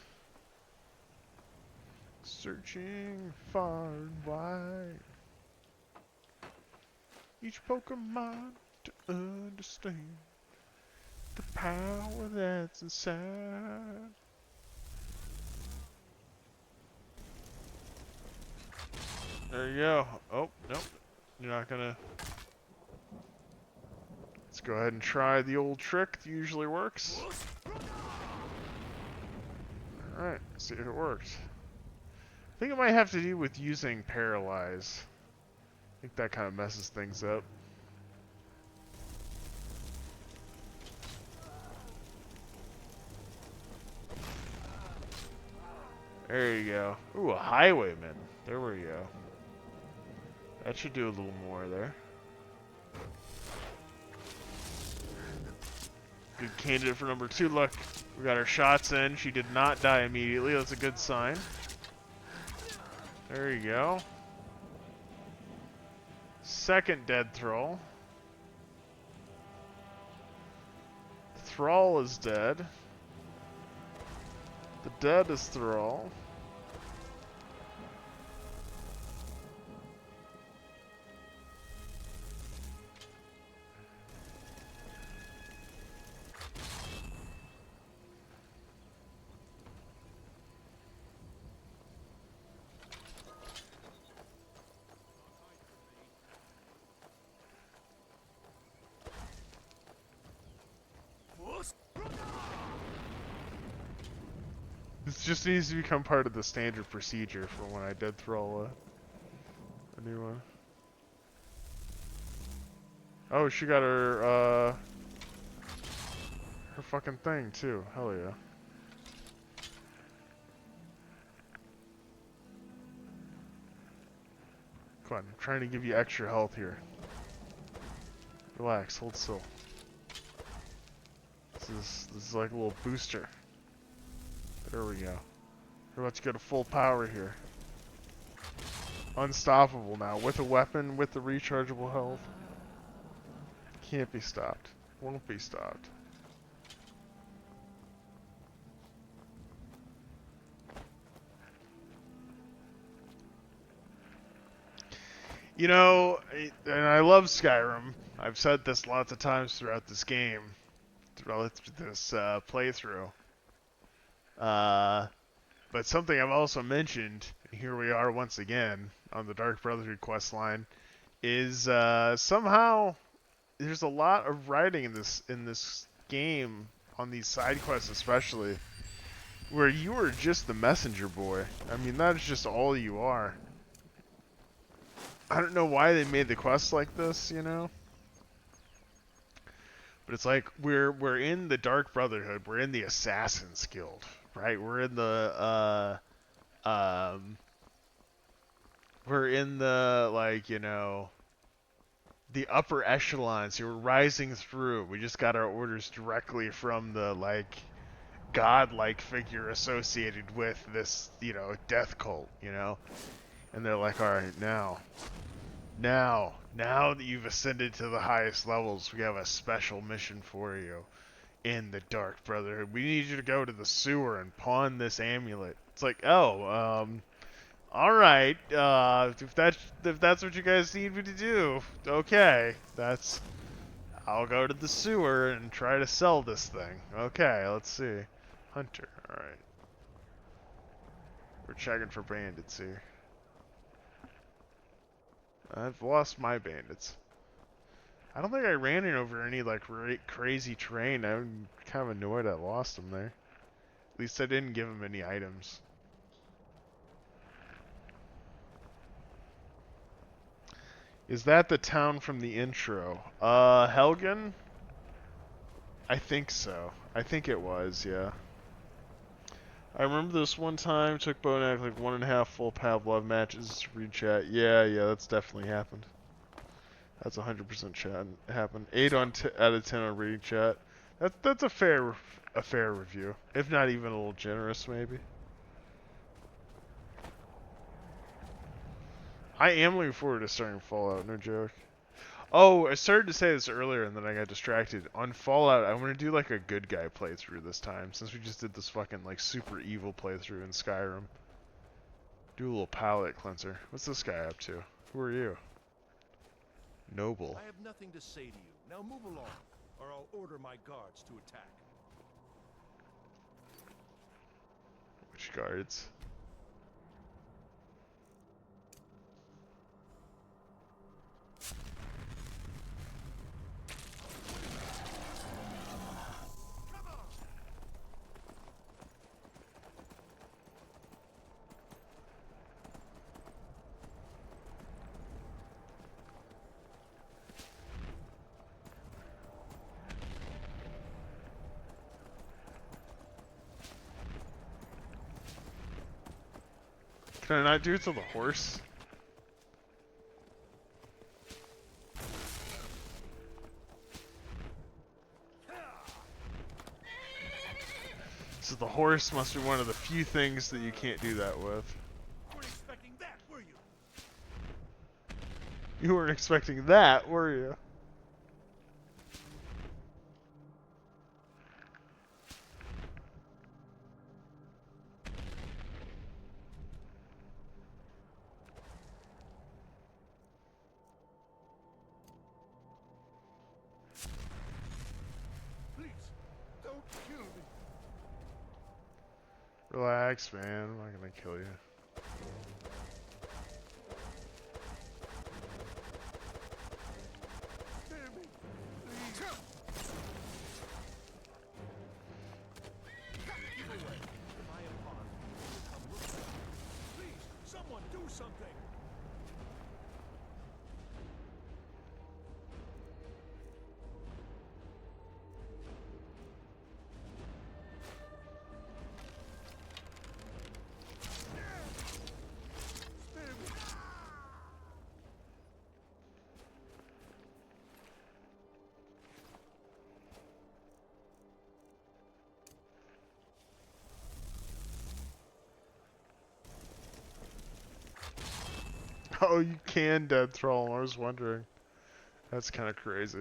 [SPEAKER 1] Searching far and wide. Each Pokemon to understand the power that's inside. There you go. Oh, nope. You're not gonna... Let's go ahead and try the old trick that usually works. Alright, see if it works. I think it might have to do with using Paralyze. I think that kind of messes things up. There you go. Ooh, a Highwayman. There we go. That should do a little more there. Good candidate for number 2. Look, we got our shots in. She did not die immediately. That's a good sign. There you go. Second dead Thrall. Thrall is dead. The dead is Thrall. just needs to become part of the standard procedure for when I dead throw a new one. Oh, she got her fucking thing too. Hell yeah. Come on, I'm trying to give you extra health here. Relax, hold still. This is like a little booster. There we go. We're about to go to full power here. Unstoppable now, with a weapon, with the rechargeable health. Can't be stopped. Won't be stopped. You know, and I love Skyrim. I've said this lots of times throughout this game, throughout this playthrough. But something I've also mentioned, and here we are once again on the Dark Brotherhood questline, is somehow there's a lot of writing in this game, on these side quests especially, where you are just the messenger boy. I mean, that is just all you are. I don't know why they made the quest like this, you know? But it's like we're in the Dark Brotherhood, we're in the Assassin's Guild, right? We're in the we're in the, like, you know, the upper echelons. We're rising through. We just got our orders directly from the, like, godlike figure associated with this, you know, death cult, you know? And they're like, alright, now that you've ascended to the highest levels, we have a special mission for you in the Dark Brotherhood. We need you to go to the sewer and pawn this amulet. It's like, oh, alright, if that's what you guys need me to do, okay, I'll go to the sewer and try to sell this thing. Okay, let's see. Hunter, alright. We're checking for bandits here. I've lost my bandits. I don't think I ran in over any, like, crazy terrain. I'm kind of annoyed I lost them there. At least I didn't give them any items. Is that the town from the intro? Helgen? I think so. I think it was, yeah. I remember this one time, took Bonak like 1.5 full Pavlov matches to read chat. Yeah, that's definitely happened. That's 100% chat happened. 8 out of 10 on reading chat. That's a fair review, if not even a little generous, maybe. I am looking forward to starting Fallout, no joke. Oh, I started to say this earlier and then I got distracted. On Fallout, I want to do like a good guy playthrough this time, since we just did this fucking like super evil playthrough in Skyrim. Do a little palate cleanser. What's this guy up to? Who are you? Noble.
[SPEAKER 11] I have nothing to say to you. Now move along, or I'll order my guards to attack.
[SPEAKER 1] Which guards? Can I not do it to the horse? So the horse must be one of the few things that you can't do that with.
[SPEAKER 11] You weren't expecting that, were you?
[SPEAKER 1] You weren't expecting that, were you? Relax, man. I'm not gonna kill you.
[SPEAKER 11] Spare me, please. Give away. My upon something.
[SPEAKER 1] Oh, you can dead throw him. I was wondering. That's kind of crazy.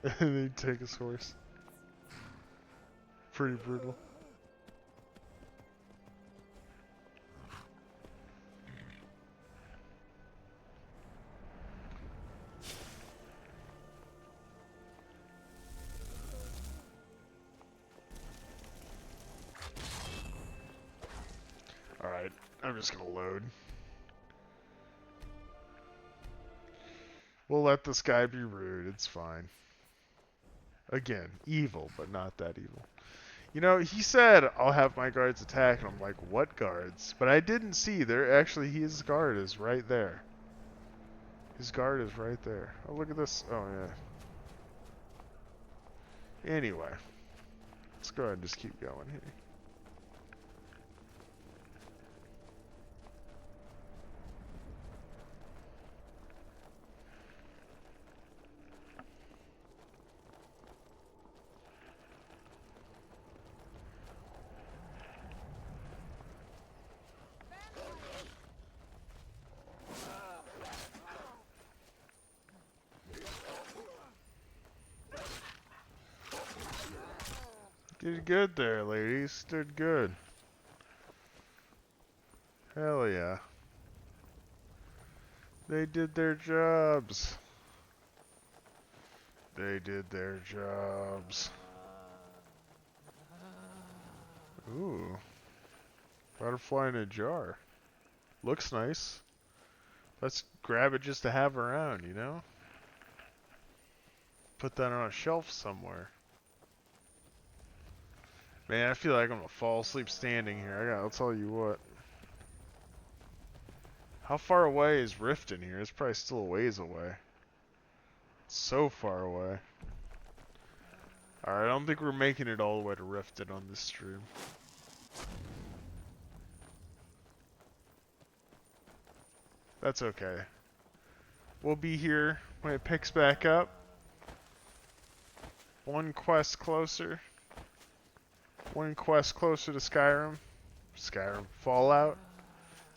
[SPEAKER 1] And then he'd take his horse. Pretty brutal. Alright, I'm just gonna load. We'll let this guy be rude, it's fine. Again, evil, but not that evil. You know, he said, I'll have my guards attack, and I'm like, what guards? But I didn't see, there actually, his guard is right there. His guard is right there. Oh, look at this. Oh, yeah. Anyway, let's go ahead and just keep going here. Did good there, ladies. Did good. Hell yeah. They did their jobs. They did their jobs. Ooh. Butterfly in a jar. Looks nice. Let's grab it just to have around, you know? Put that on a shelf somewhere. Man, I feel like I'm gonna fall asleep standing here. I'll tell you what. How far away is Rift in here? It's probably still a ways away. It's so far away. Alright, I don't think we're making it all the way to Rifted on this stream. That's okay. We'll be here when it picks back up. One quest closer. One quest closer to Skyrim. Fallout.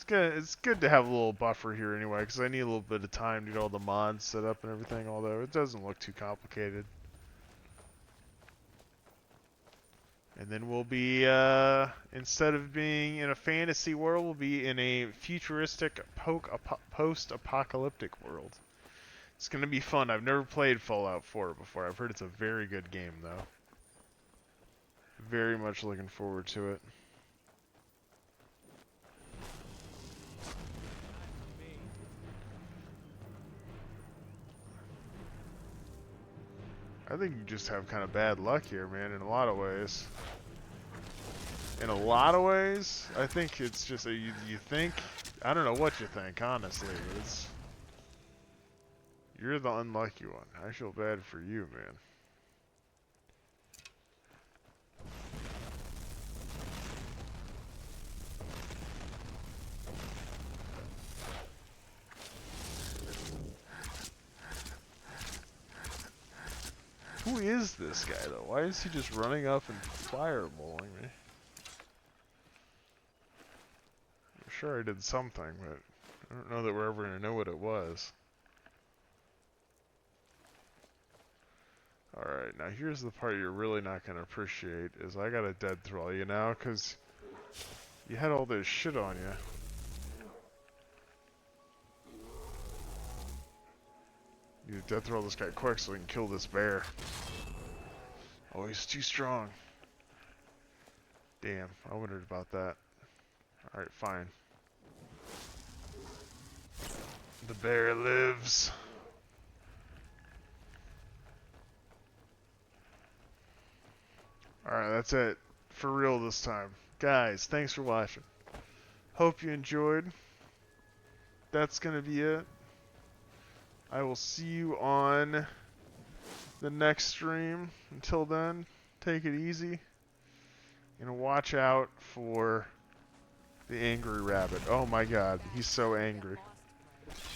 [SPEAKER 1] It's good to have a little buffer here anyway, because I need a little bit of time to get all the mods set up and everything, although it doesn't look too complicated. And then we'll be, instead of being in a fantasy world, we'll be in a futuristic post-apocalyptic world. It's going to be fun. I've never played Fallout 4 before. I've heard it's a very good game, though. Very much looking forward to it. I think you just have kind of bad luck here, man, in a lot of ways. In a lot of ways, I think it's just you think, I don't know what you think, honestly. You're the unlucky one. I feel bad for you, man. Who is this guy, though? Why is he just running up and fireballing me? I'm sure I did something, but I don't know that we're ever going to know what it was. Alright, now here's the part you're really not going to appreciate, is I got a dead throw you now, because you had all this shit on you. You need to death roll this guy quick so we can kill this bear. Oh, he's too strong. Damn, I wondered about that. Alright, fine. The bear lives. Alright, that's it. For real this time. Guys, thanks for watching. Hope you enjoyed. That's going to be it. I will see you on the next stream. Until then, take it easy. And watch out for the angry rabbit. Oh my god, he's so angry.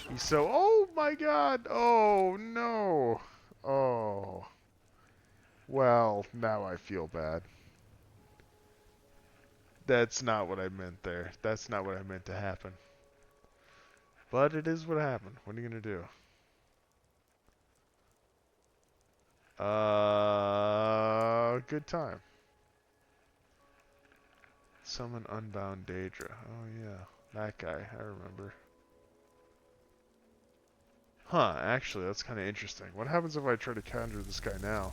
[SPEAKER 1] He's so... Oh my god! Oh no! Oh. Well, now I feel bad. That's not what I meant there. That's not what I meant to happen. But it is what happened. What are you gonna do? Good time. Summon Unbound Daedra. Oh yeah, that guy. I remember. Huh, actually, that's kind of interesting. What happens if I try to counter this guy now?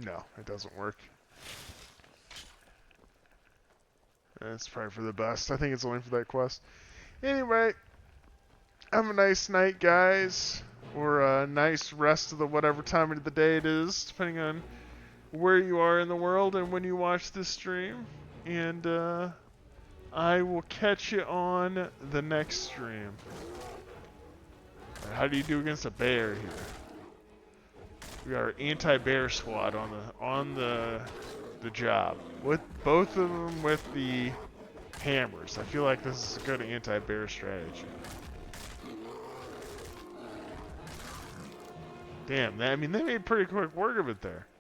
[SPEAKER 1] No, it doesn't work. It's probably for the best. I think it's only for that quest. Anyway, have a nice night, guys. Or a nice rest of the whatever time of the day it is, depending on where you are in the world and when you watch this stream. And I will catch you on the next stream. How do you do against a bear here? We are anti-bear squad on the job. With both of them with the hammers. I feel like this is a good anti-bear strategy. Damn, I mean they made pretty quick work of it there.